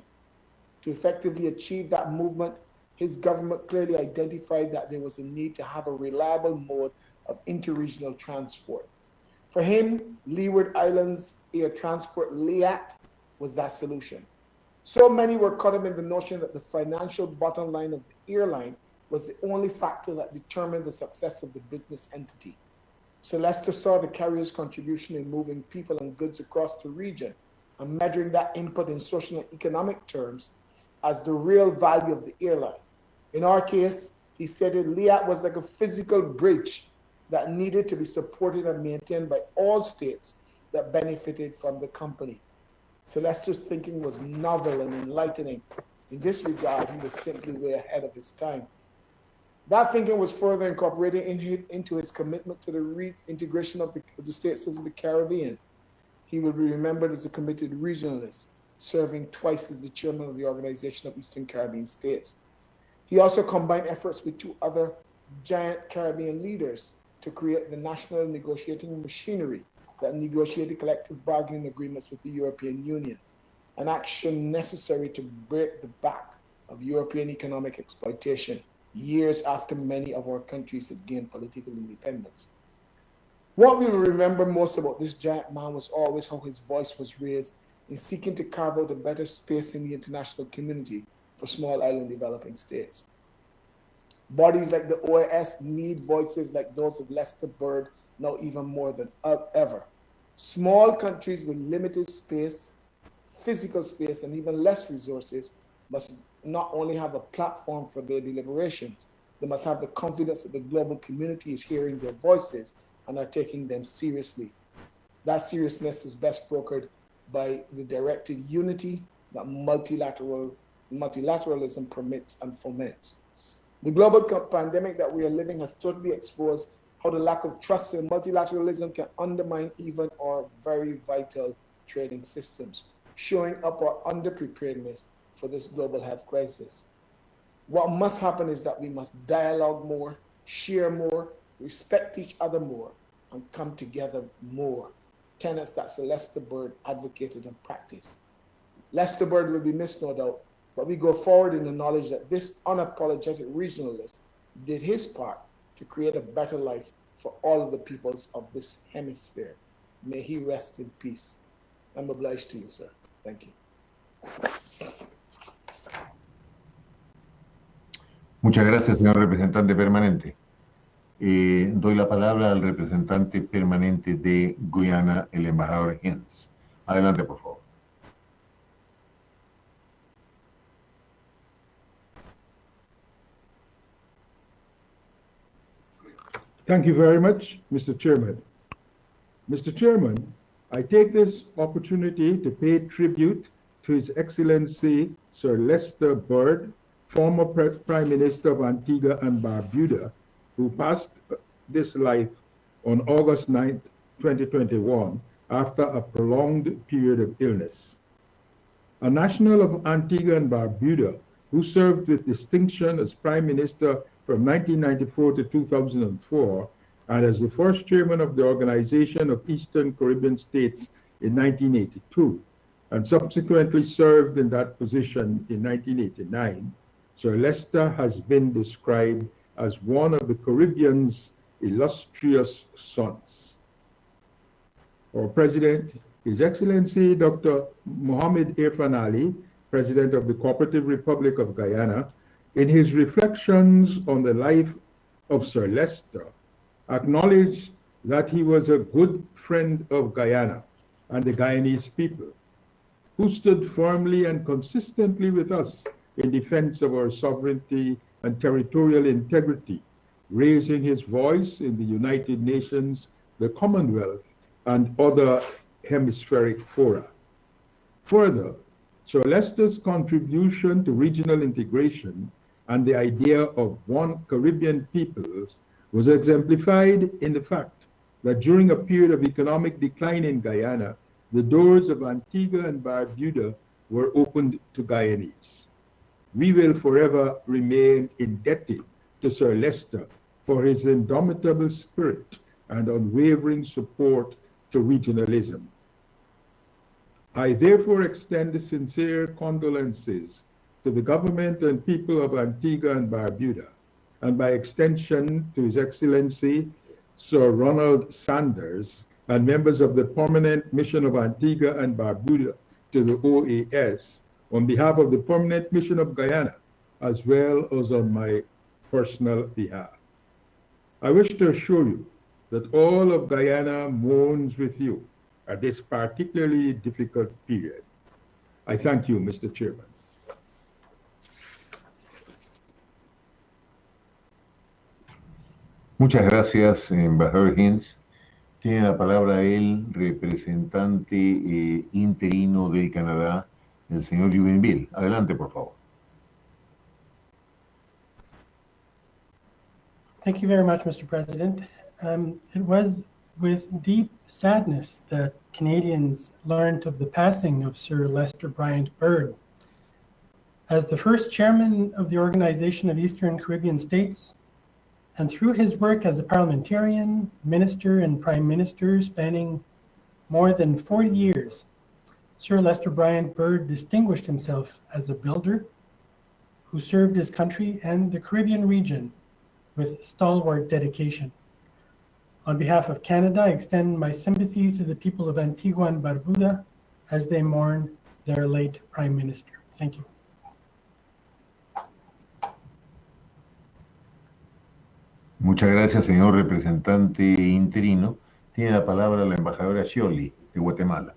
To effectively achieve that movement, his government clearly identified that there was a need to have a reliable mode of interregional transport. For him, Leeward Islands Air Transport, LEAT, was that solution. So many were caught up in the notion that the financial bottom line of the airline was the only factor that determined the success of the business entity. So Leicester saw the carrier's contribution in moving people and goods across the region and measuring that input in social and economic terms as the real value of the airline. In our case, he stated LEAT was like a physical bridge that needed to be supported and maintained by all states that benefited from the company. So Leicester's thinking was novel and enlightening. In this regard, he was simply way ahead of his time. That thinking was further incorporated into his commitment to the reintegration of the states of the Caribbean. He will be remembered as a committed regionalist, serving twice as the chairman of the Organization of Eastern Caribbean States. He also combined efforts with two other giant Caribbean leaders to create the national negotiating machinery that negotiated collective bargaining agreements with the European Union, an action necessary to break the back of European economic exploitation years after many of our countries had gained political independence. What we will remember most about this giant man was always how his voice was raised in seeking to carve out a better space in the international community for small island developing states. Bodies like the OAS need voices like those of Lester Bird now even more than ever. Small countries with limited space, physical space, and even less resources must not only have a platform for their deliberations, they must have the confidence that the global community is hearing their voices and are taking them seriously. That seriousness is best brokered by the directed unity that multilateralism permits and foments. The global pandemic that we are living has totally exposed how the lack of trust in multilateralism can undermine even our very vital trading systems, showing up our underpreparedness for this global health crisis. What must happen is that we must dialogue more, share more, respect each other more, and come together more. Tenets that Lester Bird advocated and practiced. Lester Bird will be missed, no doubt, but we go forward in the knowledge that this unapologetic regionalist did his part to create a better life for all of the peoples of this hemisphere. May he rest in peace. I'm obliged to you, sir. Thank you. Muchas gracias, señor representante permanente. Doy la palabra al representante permanente de Guyana, el embajador Hines. Adelante, por favor. Thank you very much, Mr. Chairman. Mr. Chairman, I take this opportunity to pay tribute to His Excellency Sir Lester Bird, former Prime Minister of Antigua and Barbuda, who passed this life on August 9th, 2021, after a prolonged period of illness. a national of Antigua and Barbuda who served with distinction as Prime Minister from 1994 to 2004 and as the first chairman of the Organization of Eastern Caribbean States in 1982, and subsequently served in that position in 1989, Sir Lester has been described as one of the Caribbean's illustrious sons. Our President, His Excellency Dr. Mohamed Irfan Ali, President of the Cooperative Republic of Guyana, in his reflections on the life of Sir Lester, acknowledged that he was a good friend of Guyana and the Guyanese people, who stood firmly and consistently with us in defense of our sovereignty and territorial integrity, raising his voice in the United Nations, the Commonwealth, and other hemispheric fora. Further, Sir Lester's contribution to regional integration and the idea of one Caribbean peoples was exemplified in the fact that during a period of economic decline in Guyana, the doors of Antigua and Barbuda were opened to Guyanese. We will forever remain indebted to Sir Lester for his indomitable spirit and unwavering support to regionalism. I therefore extend the sincere condolences to the government and people of Antigua and Barbuda, and by extension to His Excellency Sir Ronald Sanders and members of the Permanent Mission of Antigua and Barbuda to the OAS, on behalf of the Permanent Mission of Guyana, as well as on my personal behalf. I wish to assure you that all of Guyana mourns with you at this particularly difficult period. I thank you, Mr. Chairman. Muchas gracias, embajador Hintz. Tiene la palabra el representante interino del Canadá, el señor Jubenville. Adelante, por favor. Thank you very much, Mr. President. It was with deep sadness that Canadians learned of the passing of Sir Lester Bryant Byrd. As the first chairman of the Organization of Eastern Caribbean States, and through his work as a parliamentarian, minister, and prime minister spanning more than 40 years, Sir Lester Bryant Byrd distinguished himself as a builder who served his country and the Caribbean region with stalwart dedication. On behalf of Canada, I extend my sympathies to the people of Antigua and Barbuda as they mourn their late Prime Minister. Thank you. Muchas gracias, señor representante interino. Tiene la palabra la embajadora Scioli, de Guatemala.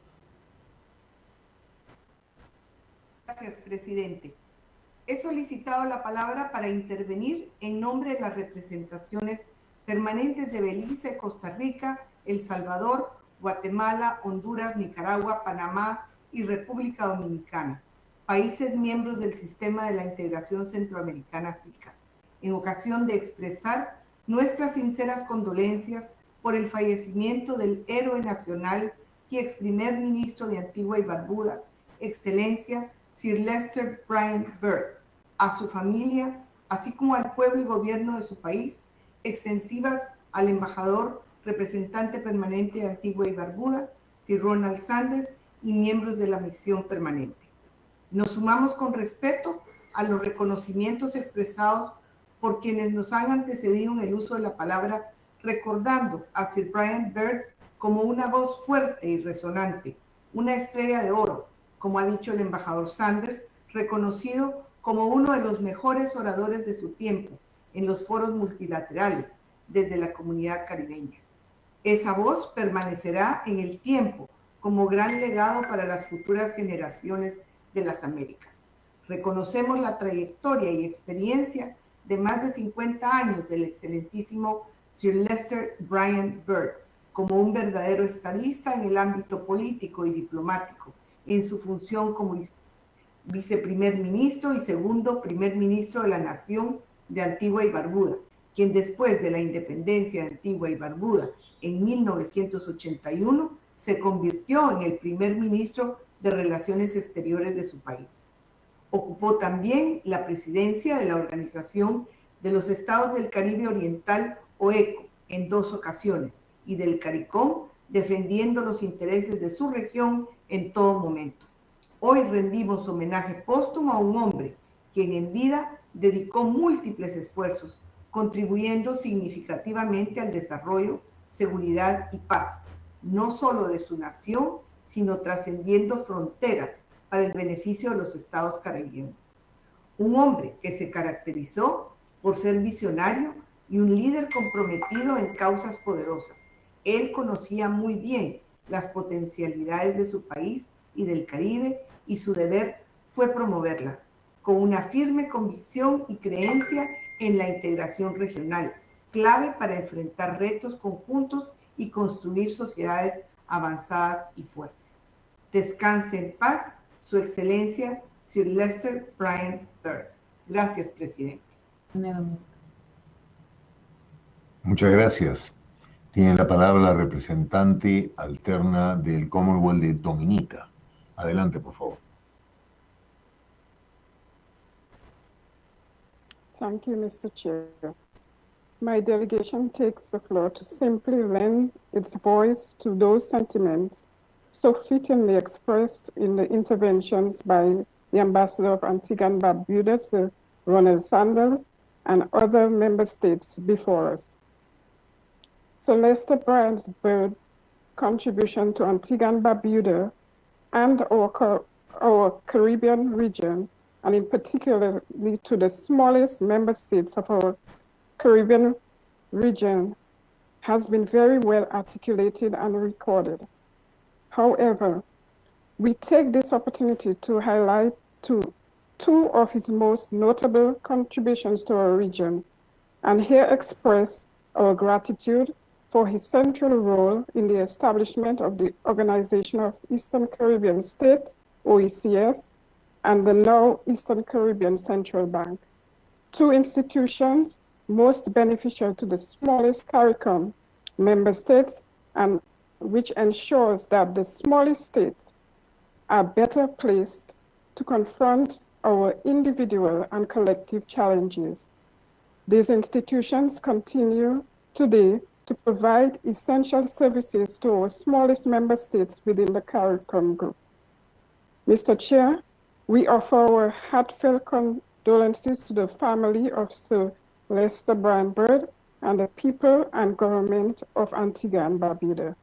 Gracias, presidente. He solicitado la palabra para intervenir en nombre de las representaciones permanentes de Belice, Costa Rica, El Salvador, Guatemala, Honduras, Nicaragua, Panamá y República Dominicana, países miembros del Sistema de la Integración Centroamericana SICA, en ocasión de expresar nuestras sinceras condolencias por el fallecimiento del héroe nacional y ex primer ministro de Antigua y Barbuda, Excelencia Sir Lester Bryant Byrd, a su familia, así como al pueblo y gobierno de su país, extensivas al embajador representante permanente de Antigua y Barbuda, Sir Ronald Sanders, y miembros de la misión permanente. Nos sumamos con respeto a los reconocimientos expresados por quienes nos han antecedido en el uso de la palabra, recordando a Sir Bryant Byrd como una voz fuerte y resonante, una estrella de oro, como ha dicho el embajador Sanders, reconocido como uno de los mejores oradores de su tiempo en los foros multilaterales desde la comunidad caribeña. Esa voz permanecerá en el tiempo como gran legado para las futuras generaciones de las Américas. Reconocemos la trayectoria y experiencia de más de 50 años del excelentísimo Sir Lester Bryant Byrd como un verdadero estadista en el ámbito político y diplomático, en su función como viceprimer ministro y segundo primer ministro de la nación de Antigua y Barbuda, quien después de la independencia de Antigua y Barbuda en 1981 se convirtió en el primer ministro de Relaciones Exteriores de su país. Ocupó también la presidencia de la Organización de los Estados del Caribe Oriental, OECO, en 2 ocasiones, y del CARICOM, defendiendo los intereses de su región en todo momento. Hoy rendimos homenaje póstumo a un hombre quien en vida dedicó múltiples esfuerzos, contribuyendo significativamente al desarrollo, seguridad y paz, no solo de su nación, sino trascendiendo fronteras para el beneficio de los estados caribeños. Un hombre que se caracterizó por ser visionario y un líder comprometido en causas poderosas. Él conocía muy bien las potencialidades de su país y del Caribe, y su deber fue promoverlas, con una firme convicción y creencia en la integración regional, clave para enfrentar retos conjuntos y construir sociedades avanzadas y fuertes. Descanse en paz, Su Excelencia Sir Lester Bryan Byrd. Gracias, presidente. Muchas gracias. Tiene la palabra la representante alterna del Commonwealth de Dominica. Adelante, por favor. Thank you, Mr. Chair. My delegation takes the floor to simply lend its voice to those sentiments so fittingly expressed in the interventions by the Ambassador of Antigua and Barbuda, Sir Ronald Sanders, and other member states before us. Sir Lester Bryan Byrd's contribution to Antigua and Barbuda and our Caribbean region, and in particular to the smallest member states of our Caribbean region, has been very well articulated and recorded. However, we take this opportunity to highlight two of his most notable contributions to our region, and here express our gratitude for his central role in the establishment of the Organization of Eastern Caribbean States, OECS, and the now Eastern Caribbean Central Bank, 2 institutions most beneficial to the smallest CARICOM member states, and which ensures that the smallest states are better placed to confront our individual and collective challenges. These institutions continue today to provide essential services to our smallest member states within the CARICOM group. Mr. Chair, we offer our heartfelt condolences to the family of Sir Lester Bryan Byrd and the people and government of Antigua and Barbuda.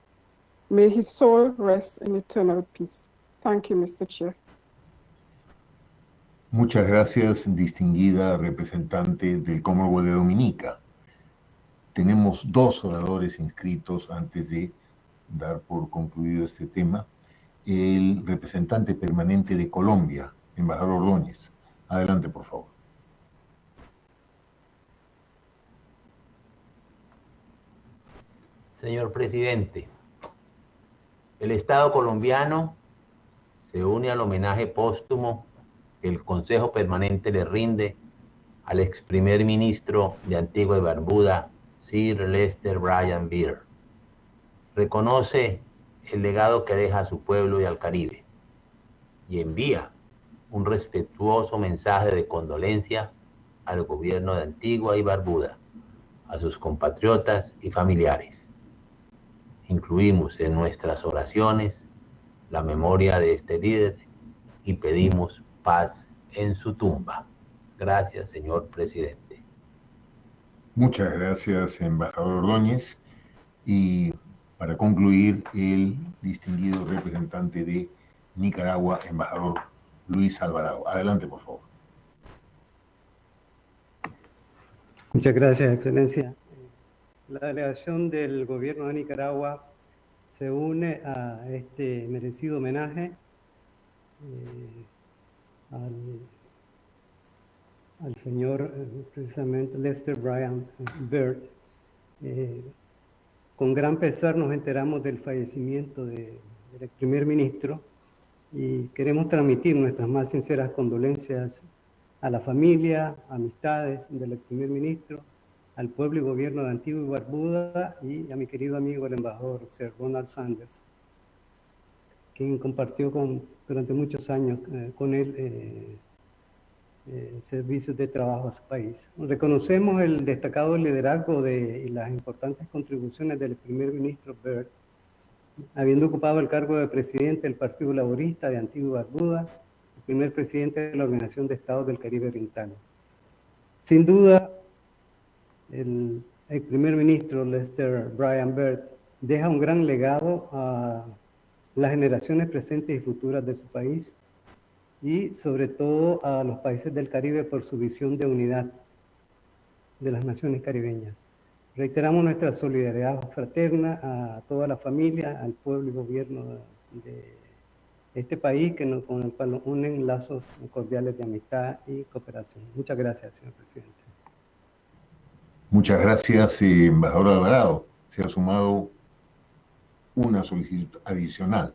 May his soul rest in eternal peace. Thank you, Mr. Chair. Muchas gracias, distinguida representante del Commonwealth de Dominica. Tenemos 2 oradores inscritos antes de dar por concluido este tema. El representante permanente de Colombia, embajador Ordóñez. Adelante, por favor. Señor presidente, el Estado colombiano se une al homenaje póstumo que el Consejo Permanente le rinde al ex primer ministro de Antigua y Barbuda, Sir Lester Bryan Byrd. Reconoce el legado que deja a su pueblo y al Caribe y envía un respetuoso mensaje de condolencia al gobierno de Antigua y Barbuda, a sus compatriotas y familiares. Incluimos en nuestras oraciones la memoria de este líder y pedimos paz en su tumba. Gracias, señor presidente. Muchas gracias, embajador Ordóñez. Y para concluir, el distinguido representante de Nicaragua, embajador Luis Alvarado. Adelante, por favor. Muchas gracias, Excelencia. La delegación del Gobierno de Nicaragua se une a este merecido homenaje al señor, precisamente, Lester Bryan Byrd. Con gran pesar nos enteramos del fallecimiento del ex primer ministro y queremos transmitir nuestras más sinceras condolencias a la familia, amistades del ex primer ministro, al pueblo y gobierno de Antigua y Barbuda y a mi querido amigo el embajador Sir Ronald Sanders. quien compartió durante muchos años con él servicios de trabajo a su país. Reconocemos el destacado liderazgo y las importantes contribuciones del primer ministro Byrd, habiendo ocupado el cargo de presidente del Partido Laborista de Antigua y Barbuda, el primer presidente de la Organización de Estados del Caribe Oriental. Sin duda, el primer ministro Lester Bryan Byrd deja un gran legado a las generaciones presentes y futuras de su país y sobre todo a los países del Caribe por su visión de unidad de las naciones caribeñas. Reiteramos nuestra solidaridad fraterna a toda la familia, al pueblo y gobierno de este país con el cual nos unen lazos cordiales de amistad y cooperación. Muchas gracias, señor presidente. Muchas gracias, embajador Alvarado. Se ha sumado una solicitud adicional,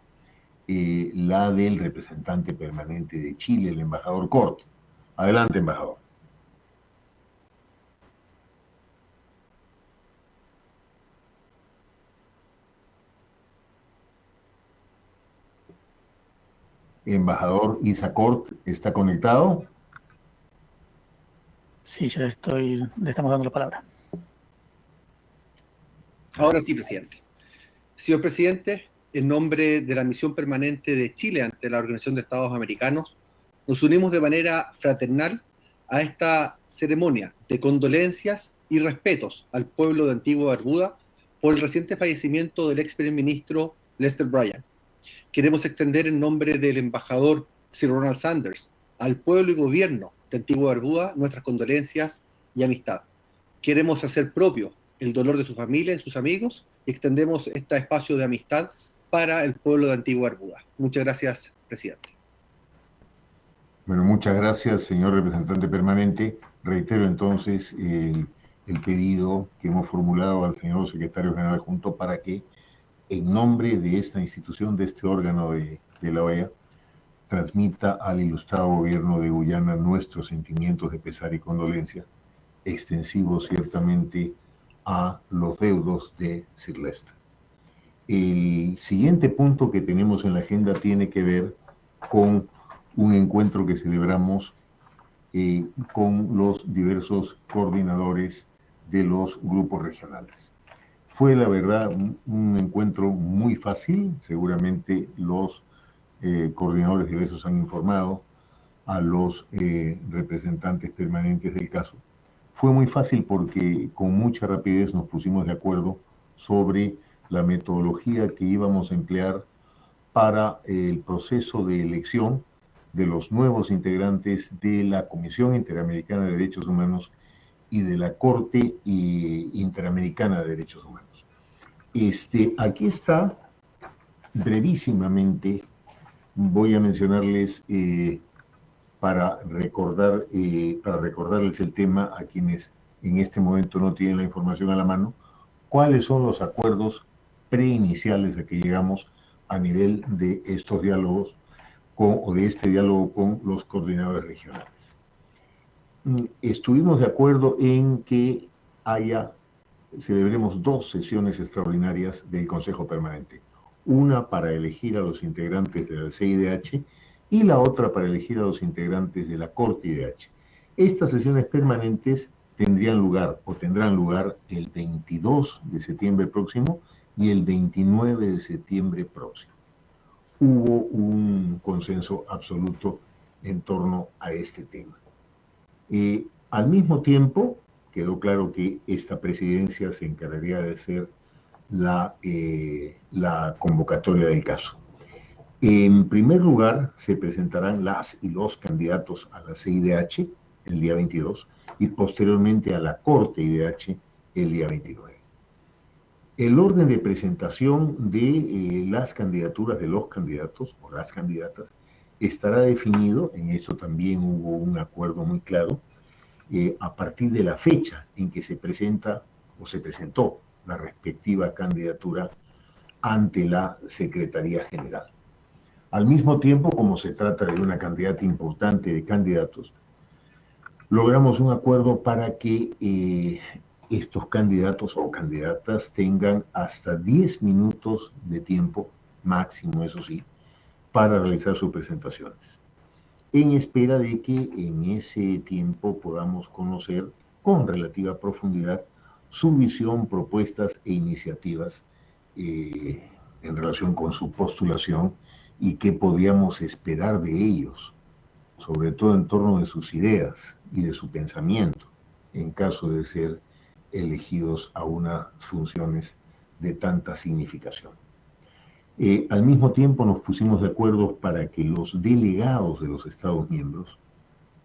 la del representante permanente de Chile, el embajador Cort. Adelante, embajador. Embajador Isa Cort, ¿está conectado? Sí, ya le estamos dando la palabra. Ahora sí, presidente. Señor presidente, en nombre de la Misión Permanente de Chile ante la Organización de Estados Americanos, nos unimos de manera fraternal a esta ceremonia de condolencias y respetos al pueblo de Antigua y Barbuda por el reciente fallecimiento del ex primer ministro Lester Bryan. Queremos extender en nombre del embajador Sir Ronald Sanders al pueblo y gobierno de Antigua y Barbuda nuestras condolencias y amistad. Queremos hacer propio el dolor de su familia y sus amigos y extendemos este espacio de amistad para el pueblo de Antigua y Barbuda. Muchas gracias, presidente. Bueno, muchas gracias, señor representante permanente. Reitero entonces el pedido que hemos formulado al señor secretario general adjunto para que, en nombre de esta institución, de este órgano de la OEA, transmita al ilustrado gobierno de Guyana nuestros sentimientos de pesar y condolencia, extensivos ciertamente a los deudos de Sir Lester. El siguiente punto que tenemos en la agenda tiene que ver con un encuentro que celebramos con los diversos coordinadores de los grupos regionales. Fue, la verdad, un encuentro muy fácil. Seguramente los coordinadores diversos han informado a los representantes permanentes del caso. Fue muy fácil porque con mucha rapidez nos pusimos de acuerdo sobre la metodología que íbamos a emplear para el proceso de elección de los nuevos integrantes de la Comisión Interamericana de Derechos Humanos y de la Corte Interamericana de Derechos Humanos. Aquí está, brevísimamente, voy a mencionarles para recordarles el tema a quienes en este momento no tienen la información a la mano, cuáles son los acuerdos preiniciales a que llegamos a nivel de estos diálogos de este diálogo con los coordinadores regionales. Estuvimos de acuerdo en que celebremos 2 sesiones extraordinarias del Consejo Permanente, una para elegir a los integrantes de la CIDH y la otra para elegir a los integrantes de la Corte IDH. Estas sesiones permanentes tendrán lugar el 22 de septiembre próximo y el 29 de septiembre próximo. Hubo un consenso absoluto en torno a este tema. Al mismo tiempo, quedó claro que esta presidencia se encargaría de hacer la convocatoria del caso. En primer lugar, se presentarán las y los candidatos a la CIDH el día 22 y posteriormente a la Corte IDH el día 29. El orden de presentación de las candidaturas de los candidatos o las candidatas estará definido, en eso también hubo un acuerdo muy claro, a partir de la fecha en que se presenta o se presentó la respectiva candidatura ante la Secretaría General. Al mismo tiempo, como se trata de una cantidad importante de candidatos, logramos un acuerdo para que estos candidatos o candidatas tengan hasta 10 minutos de tiempo máximo, eso sí, para realizar sus presentaciones, en espera de que en ese tiempo podamos conocer con relativa profundidad su visión, propuestas e iniciativas en relación con su postulación y qué podíamos esperar de ellos, sobre todo en torno de sus ideas y de su pensamiento, en caso de ser elegidos a unas funciones de tanta significación. Al mismo tiempo nos pusimos de acuerdo para que los delegados de los Estados miembros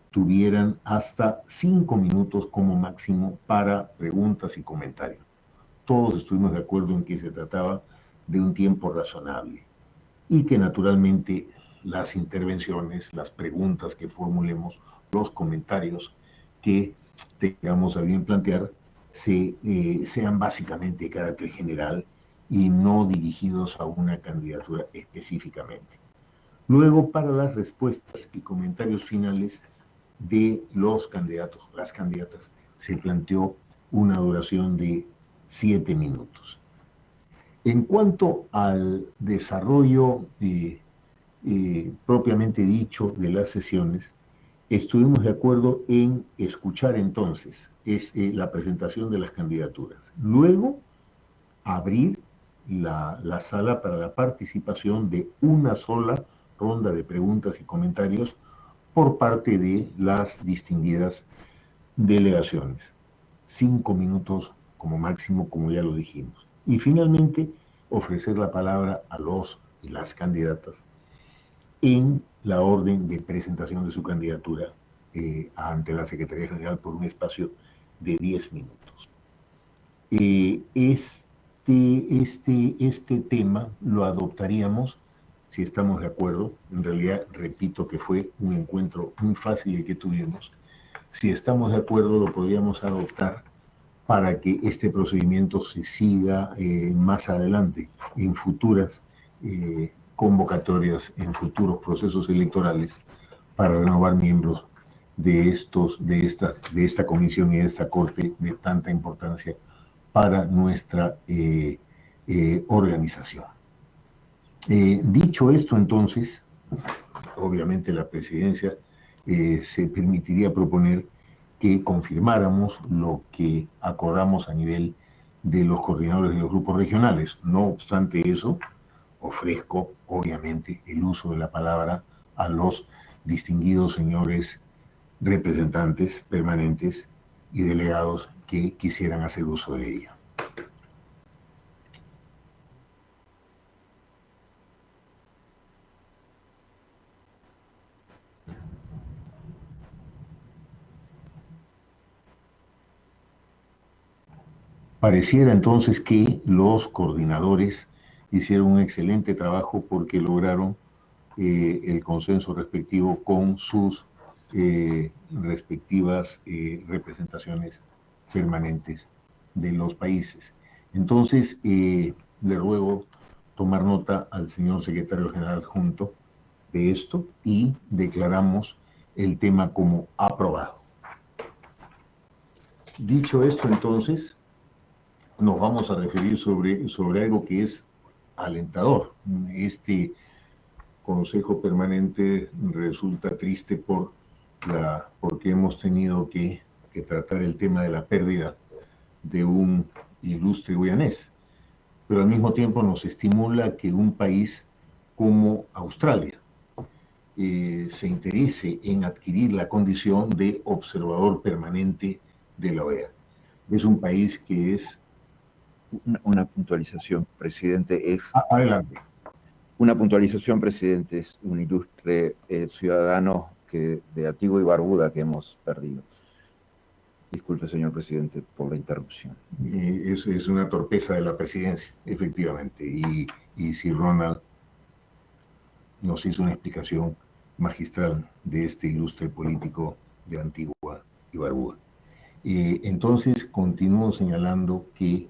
tuvieran hasta 5 minutos como máximo para preguntas y comentarios. Todos estuvimos de acuerdo en que se trataba de un tiempo razonable y que naturalmente las intervenciones, las preguntas que formulemos, los comentarios que tengamos a bien plantear sean básicamente de carácter general y no dirigidos a una candidatura específicamente. Luego, para las respuestas y comentarios finales de los candidatos, las candidatas, se planteó una duración de 7 minutos. En cuanto al desarrollo propiamente dicho de las sesiones, estuvimos de acuerdo en escuchar entonces la presentación de las candidaturas. Luego, abrir la sala para la participación de una sola ronda de preguntas y comentarios por parte de las distinguidas delegaciones. 5 minutos como máximo, como ya lo dijimos. Y finalmente, ofrecer la palabra a los y las candidatas en la orden de presentación de su candidatura ante la Secretaría General por un espacio de 10 minutos. Este tema lo adoptaríamos si estamos de acuerdo. En realidad, repito que fue un encuentro muy fácil el que tuvimos. Si estamos de acuerdo, lo podríamos adoptar para que este procedimiento se siga más adelante, en futuras convocatorias, en futuros procesos electorales, para renovar miembros de esta comisión y de esta corte de tanta importancia para nuestra organización. Dicho esto, entonces, obviamente la presidencia se permitiría proponer que confirmáramos lo que acordamos a nivel de los coordinadores de los grupos regionales. No obstante eso, ofrezco, obviamente, el uso de la palabra a los distinguidos señores representantes permanentes y delegados que quisieran hacer uso de ella. Pareciera entonces que los coordinadores hicieron un excelente trabajo porque lograron el consenso respectivo con sus respectivas representaciones permanentes de los países. Entonces, le ruego tomar nota al señor secretario general adjunto de esto y declaramos el tema como aprobado. Dicho esto, entonces, nos vamos a referir sobre algo que es alentador. Este Consejo Permanente resulta triste porque hemos tenido que tratar el tema de la pérdida de un ilustre guyanés, pero al mismo tiempo nos estimula que un país como Australia se interese en adquirir la condición de observador permanente de la OEA. Es un país que es... Una puntualización, presidente, es... Adelante. Una puntualización, presidente, es un ilustre ciudadano de Antigua y Barbuda que hemos perdido. Disculpe, señor presidente, por la interrupción. Eso es una torpeza de la presidencia, efectivamente. Y si Ronald nos hizo una explicación magistral de este ilustre político de Antigua y Barbuda. Entonces, continúo señalando que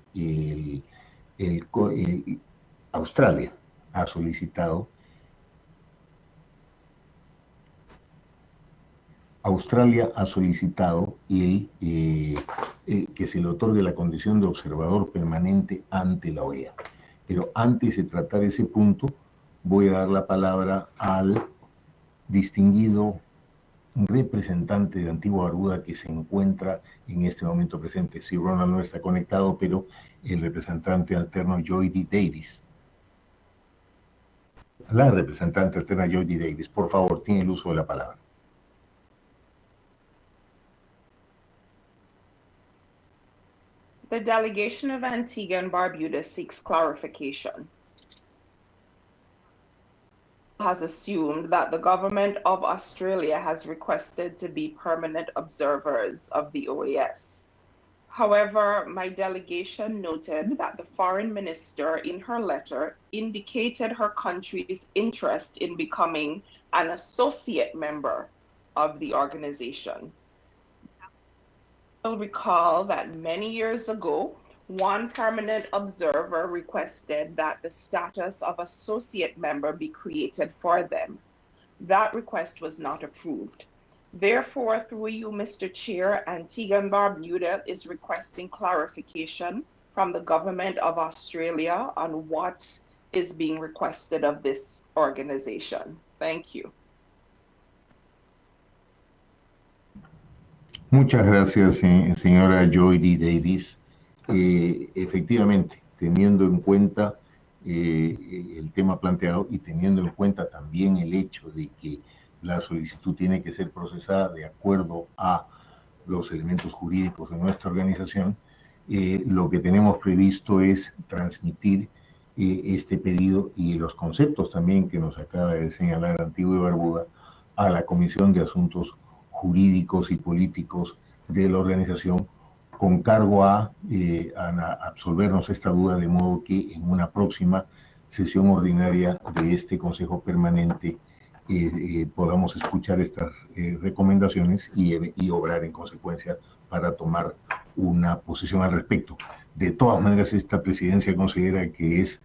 Australia ha solicitado que se le otorgue la condición de observador permanente ante la OEA. Pero antes de tratar ese punto, voy a dar la palabra al distinguido representante de Antigua Barbuda que se encuentra en este momento presente. Sí, Ronald no está conectado, pero el representante alterno Joy D. Davis. La representante alterna Joy D. Davis, por favor, tiene el uso de la palabra. The delegation of Antigua and Barbuda seeks clarification. Has assumed that the government of Australia has requested to be permanent observers of the OAS. However, my delegation noted that the foreign minister in her letter indicated her country's interest in becoming an associate member of the organization. You'll recall that many years ago, one permanent observer requested that the status of associate member be created for them. That request was not approved. Therefore, through you, Mr. Chair, Antigua and Barbuda is requesting clarification from the government of Australia on what is being requested of this organization. Thank you. Muchas gracias, señora Joy D. Davis. Efectivamente, teniendo en cuenta el tema planteado y teniendo en cuenta también el hecho de que la solicitud tiene que ser procesada de acuerdo a los elementos jurídicos de nuestra organización, lo que tenemos previsto es transmitir este pedido y los conceptos también que nos acaba de señalar Antigua y Barbuda a la Comisión de Asuntos Jurídicos y Políticos de la organización, con cargo a absolvernos esta duda, de modo que en una próxima sesión ordinaria de este Consejo Permanente podamos escuchar estas recomendaciones y obrar en consecuencia para tomar una posición al respecto. De todas maneras, esta presidencia considera que es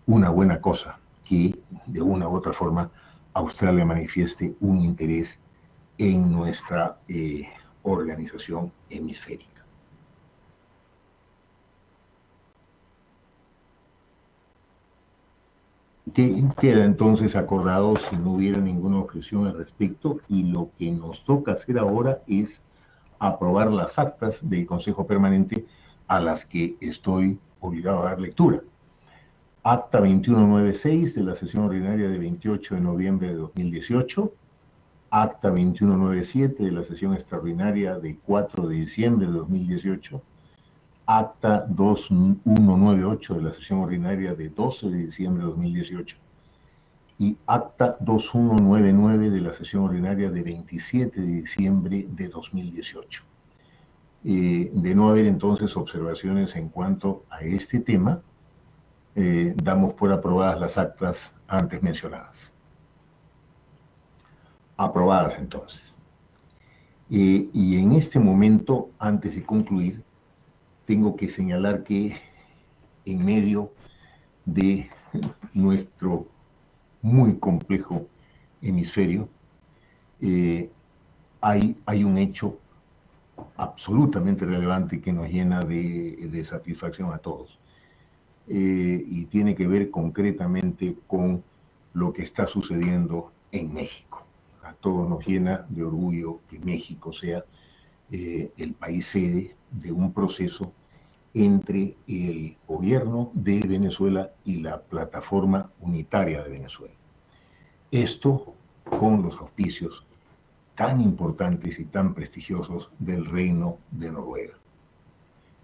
una buena cosa que de una u otra forma Australia manifieste un interés en nuestra organización hemisférica. Queda entonces acordado, si no hubiera ninguna objeción al respecto, y lo que nos toca hacer ahora es aprobar las actas del Consejo Permanente a las que estoy obligado a dar lectura. Acta 2196 de la sesión ordinaria de 28 de noviembre de 2018, Acta 2197 de la sesión extraordinaria de 4 de diciembre de 2018, Acta 2198 de la sesión ordinaria de 12 de diciembre de 2018 y Acta 2199 de la sesión ordinaria de 27 de diciembre de 2018. De no haber entonces observaciones en cuanto a este tema, damos por aprobadas las actas antes mencionadas. Aprobadas entonces. Y en este momento, antes de concluir, tengo que señalar que en medio de nuestro muy complejo hemisferio hay un hecho absolutamente relevante que nos llena de satisfacción a todos. Y tiene que ver concretamente con lo que está sucediendo en México. A todos nos llena de orgullo que México sea el país sede de un proceso entre el gobierno de Venezuela y la plataforma unitaria de Venezuela. Esto con los auspicios tan importantes y tan prestigiosos del Reino de Noruega.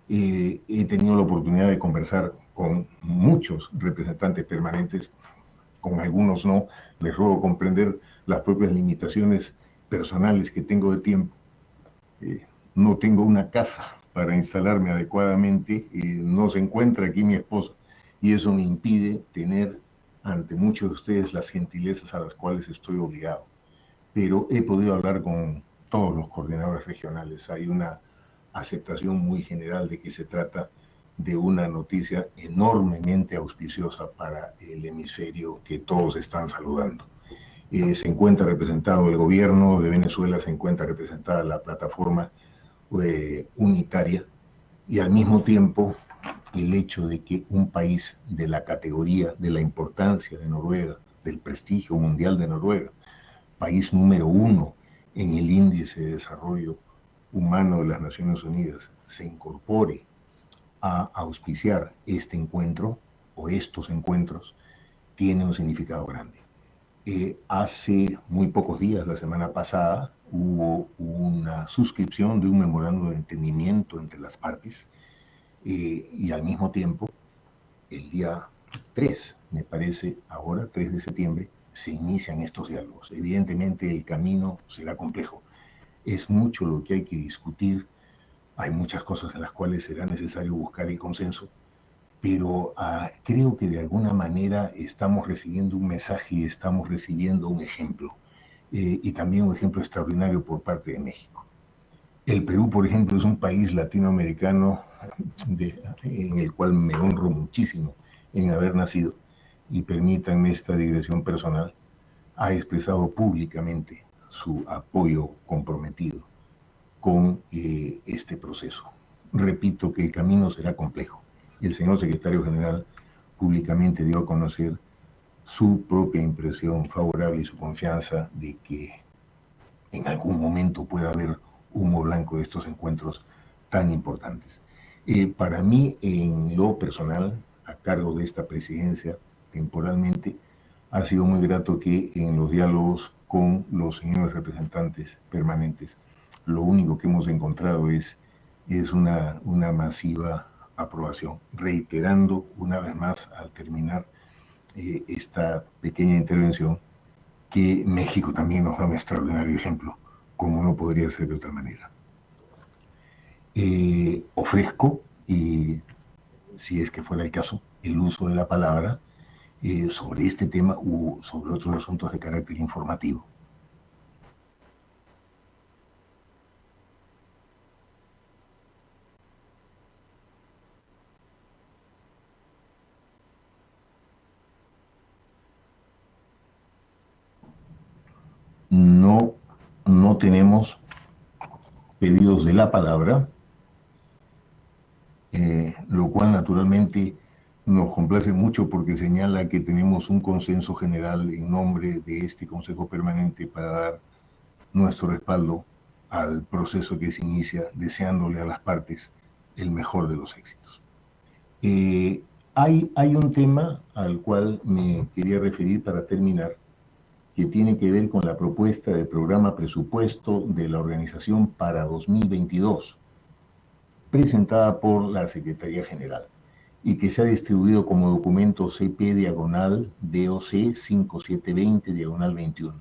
He tenido la oportunidad de conversar con muchos representantes permanentes, con algunos no. Les ruego comprender las propias limitaciones personales que tengo de tiempo. No tengo una casa para instalarme adecuadamente, no se encuentra aquí mi esposa, y eso me impide tener ante muchos de ustedes las gentilezas a las cuales estoy obligado. Pero he podido hablar con todos los coordinadores regionales. Hay una aceptación muy general de que se trata de una noticia enormemente auspiciosa para el hemisferio que todos están saludando. Se encuentra representado el gobierno de Venezuela, se encuentra representada la plataforma unitaria, y al mismo tiempo el hecho de que un país de la categoría, de la importancia de Noruega, del prestigio mundial de Noruega, país número 1 en el índice de desarrollo humano de las Naciones Unidas, se incorpore a auspiciar este encuentro o estos encuentros, tiene un significado grande. Hace muy pocos días, la semana pasada, hubo una suscripción de un memorándum de entendimiento entre las partes y al mismo tiempo, el día 3, me parece, ahora, 3 de septiembre, se inician estos diálogos. Evidentemente el camino será complejo. Es mucho lo que hay que discutir, hay muchas cosas en las cuales será necesario buscar el consenso, pero creo que de alguna manera estamos recibiendo un mensaje y estamos recibiendo un ejemplo, y también un ejemplo extraordinario por parte de México. El Perú, por ejemplo, es un país latinoamericano en el cual me honro muchísimo en haber nacido, y permítanme esta digresión personal, ha expresado públicamente su apoyo comprometido con este proceso. Repito que el camino será complejo. El señor secretario general públicamente dio a conocer su propia impresión favorable y su confianza de que en algún momento pueda haber humo blanco de estos encuentros tan importantes. Para mí, en lo personal, a cargo de esta presidencia temporalmente, ha sido muy grato que en los diálogos con los señores representantes permanentes, lo único que hemos encontrado es una masiva aprobación, reiterando una vez más al terminar esta pequeña intervención que México también nos da un extraordinario ejemplo, como no podría ser de otra manera. Ofrezco, y si es que fuera el caso, el uso de la palabra sobre este tema u sobre otros asuntos de carácter informativo. No tenemos pedidos de la palabra, lo cual naturalmente nos complace mucho porque señala que tenemos un consenso general en nombre de este Consejo Permanente para dar nuestro respaldo al proceso que se inicia, deseándole a las partes el mejor de los éxitos. Hay un tema al cual me quería referir para terminar, que tiene que ver con la propuesta de programa presupuesto de la organización para 2022, presentada por la Secretaría General, y que se ha distribuido como documento CP/DOC 5720/21.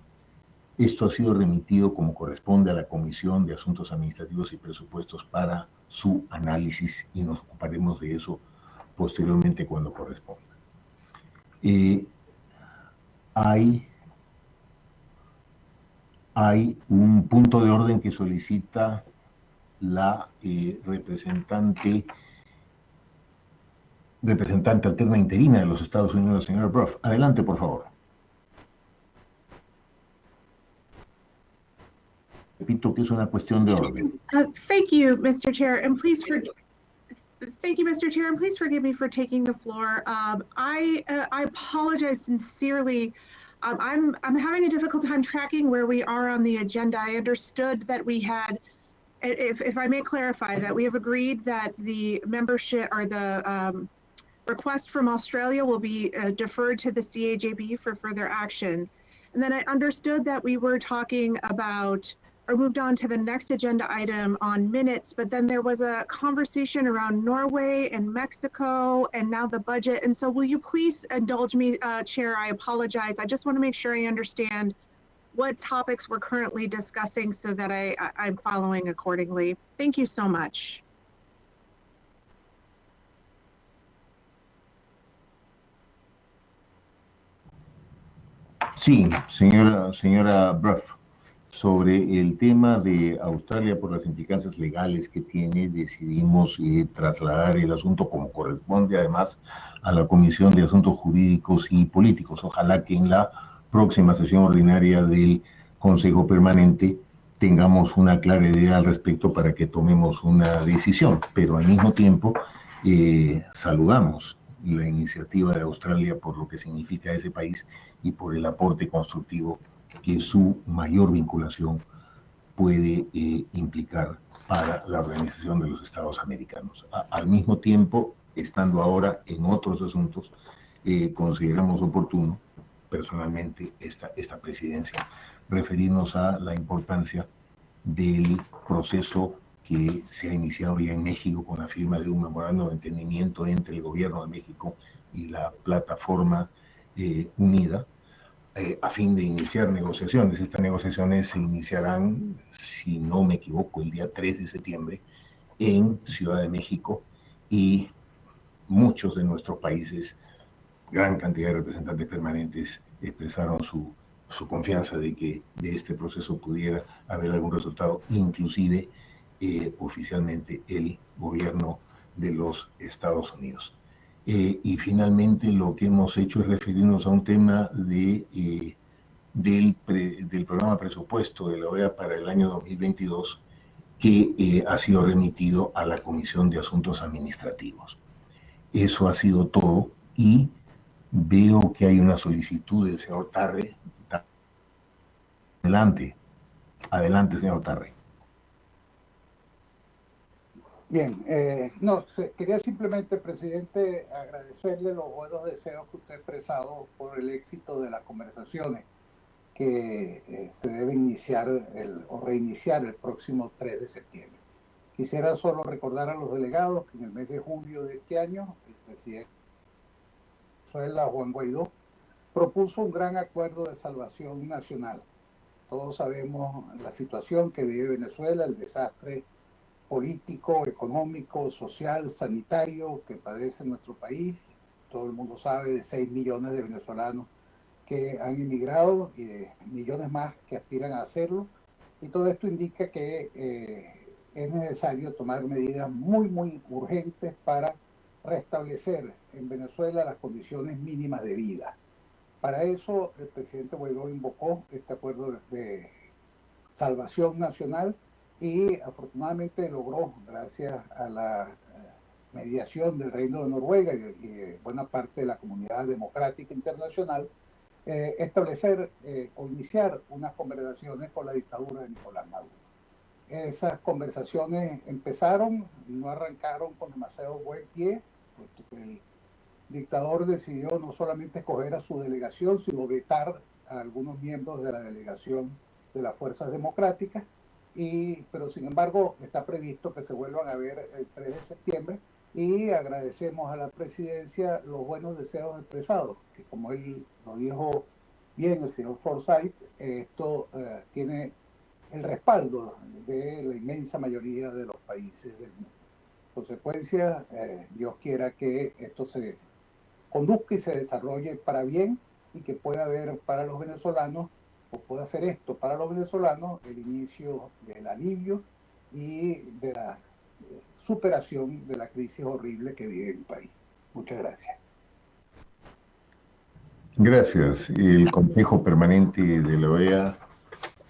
Esto ha sido remitido como corresponde a la Comisión de Asuntos Administrativos y Presupuestos para su análisis, y nos ocuparemos de eso posteriormente cuando corresponda. Hay un punto de orden que solicita la representante alterna interina de los Estados Unidos, señora Brough. Adelante, por favor. Repito que es una cuestión de orden. Thank you, Mr. Chair, and please forgive. Thank you, Mr. Chair, and please forgive me for taking the floor. I apologize sincerely. I'm having a difficult time tracking where we are on the agenda. I understood that we had, if I may clarify, that we have agreed that the membership or the request from Australia will be deferred to the CAJB for further action. And then I understood that we were talking about, or moved on to the next agenda item on minutes, but then there was a conversation around Norway and Mexico and now the budget. And so will you please indulge me, Chair, I apologize. I just want to make sure I understand what topics we're currently discussing so that I'm following accordingly. Thank you so much. Sí, señora Brough. Sobre el tema de Australia, por las implicancias legales que tiene, decidimos trasladar el asunto como corresponde, además, a la Comisión de Asuntos Jurídicos y Políticos. Ojalá que en la próxima sesión ordinaria del Consejo Permanente tengamos una clara idea al respecto para que tomemos una decisión, pero al mismo tiempo saludamos la iniciativa de Australia por lo que significa ese país y por el aporte constructivo que su mayor vinculación puede implicar para la Organización de los Estados Americanos. Al mismo tiempo, estando ahora en otros asuntos, consideramos oportuno, personalmente, esta presidencia, referirnos a la importancia del proceso que se ha iniciado ya en México con la firma de un memorándum de entendimiento entre el gobierno de México y la plataforma unida, a fin de iniciar negociaciones. Estas negociaciones se iniciarán, si no me equivoco, el día 3 de septiembre en Ciudad de México, y muchos de nuestros países, gran cantidad de representantes permanentes, expresaron su confianza de que de este proceso pudiera haber algún resultado, inclusive oficialmente el gobierno de los Estados Unidos. Y finalmente lo que hemos hecho es referirnos a un tema del programa presupuesto de la OEA para el año 2022 que ha sido remitido a la Comisión de Asuntos Administrativos. Eso ha sido todo, y veo que hay una solicitud del señor Tarre. Adelante, señor Tarre. Bien, quería simplemente, presidente, agradecerle los buenos deseos que usted ha expresado por el éxito de las conversaciones que se deben iniciar o reiniciar el próximo 3 de septiembre. Quisiera solo recordar a los delegados que en el mes de julio de este año, el presidente Venezuela, Juan Guaidó, propuso un gran acuerdo de salvación nacional. Todos sabemos la situación que vive Venezuela, el desastre político, económico, social, sanitario que padece nuestro país. Todo el mundo sabe de 6 millones de venezolanos que han emigrado y de millones más que aspiran a hacerlo. Y todo esto indica que es necesario tomar medidas muy, muy urgentes para restablecer en Venezuela las condiciones mínimas de vida. Para eso, el presidente Guaidó invocó este acuerdo de salvación nacional y afortunadamente logró, gracias a la mediación del Reino de Noruega y de buena parte de la comunidad democrática internacional, establecer o iniciar unas conversaciones con la dictadura de Nicolás Maduro. Esas conversaciones empezaron, no arrancaron con demasiado buen pie, puesto que el dictador decidió no solamente escoger a su delegación, sino vetar a algunos miembros de la delegación de las fuerzas democráticas, pero sin embargo está previsto que se vuelvan a ver el 3 de septiembre, y agradecemos a la presidencia los buenos deseos expresados, que como él lo dijo bien el señor Forsyth, esto tiene el respaldo de la inmensa mayoría de los países del mundo. En consecuencia, Dios quiera que esto se conduzca y se desarrolle para bien, y que pueda haber para los venezolanos, o pueda hacer esto para los venezolanos, el inicio del alivio y de la superación de la crisis horrible que vive el país. Muchas gracias. Gracias. El Consejo Permanente de la OEA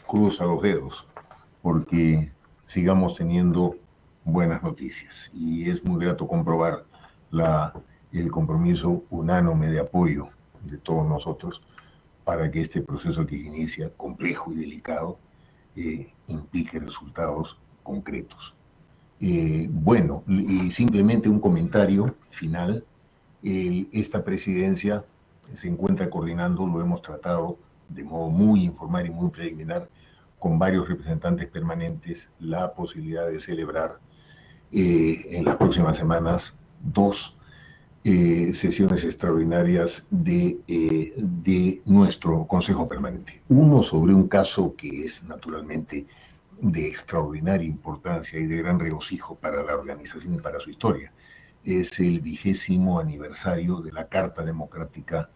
cruza los dedos porque sigamos teniendo buenas noticias, y es muy grato comprobar el compromiso unánime de apoyo de todos nosotros para que este proceso que inicia, complejo y delicado, implique resultados concretos. Bueno, y simplemente un comentario final. Esta presidencia se encuentra coordinando, lo hemos tratado de modo muy informal y muy preliminar, con varios representantes permanentes, la posibilidad de celebrar en las próximas semanas 2 sesiones extraordinarias de nuestro Consejo Permanente. Uno sobre un caso que es naturalmente de extraordinaria importancia y de gran regocijo para la organización y para su historia. Es el 20º aniversario de la Carta Democrática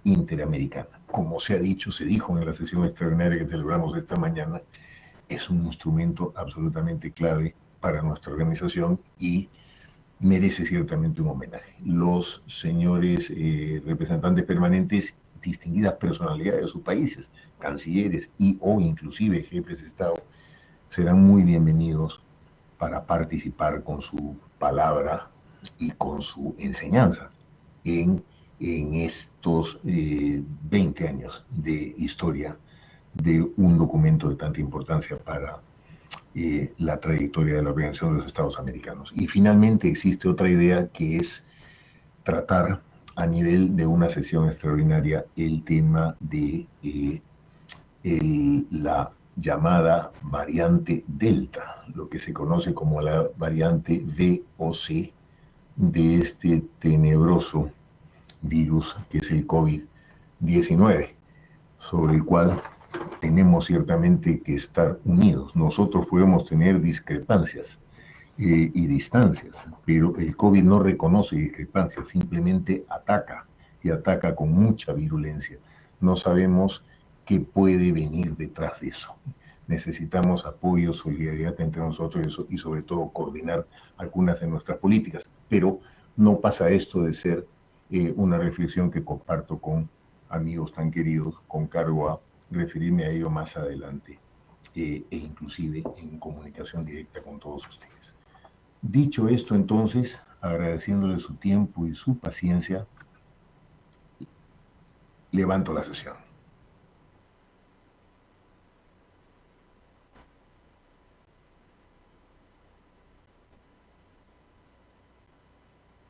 Interamericana. Como se ha dicho, se dijo en la sesión extraordinaria que celebramos esta mañana, es un instrumento absolutamente clave para nuestra organización y merece ciertamente un homenaje. Los señores representantes permanentes, distinguidas personalidades de sus países, cancilleres y o inclusive jefes de Estado, serán muy bienvenidos para participar con su palabra y con su enseñanza en estos 20 años de historia de un documento de tanta importancia para la trayectoria de la Organización de los Estados Americanos. Y finalmente existe otra idea, que es tratar a nivel de una sesión extraordinaria el tema de la llamada variante Delta, lo que se conoce como la variante VOC de este tenebroso virus que es el COVID-19, sobre el cual tenemos ciertamente que estar unidos. Nosotros podemos tener discrepancias y distancias, pero el COVID no reconoce discrepancias, simplemente ataca, y ataca con mucha virulencia. No sabemos qué puede venir detrás de eso. Necesitamos apoyo, solidaridad entre nosotros y sobre todo coordinar algunas de nuestras políticas, pero no pasa esto de ser una reflexión que comparto con amigos tan queridos, con cargo a referirme a ello más adelante e inclusive en comunicación directa con todos ustedes. Dicho esto, entonces, agradeciéndole su tiempo y su paciencia, levanto la sesión.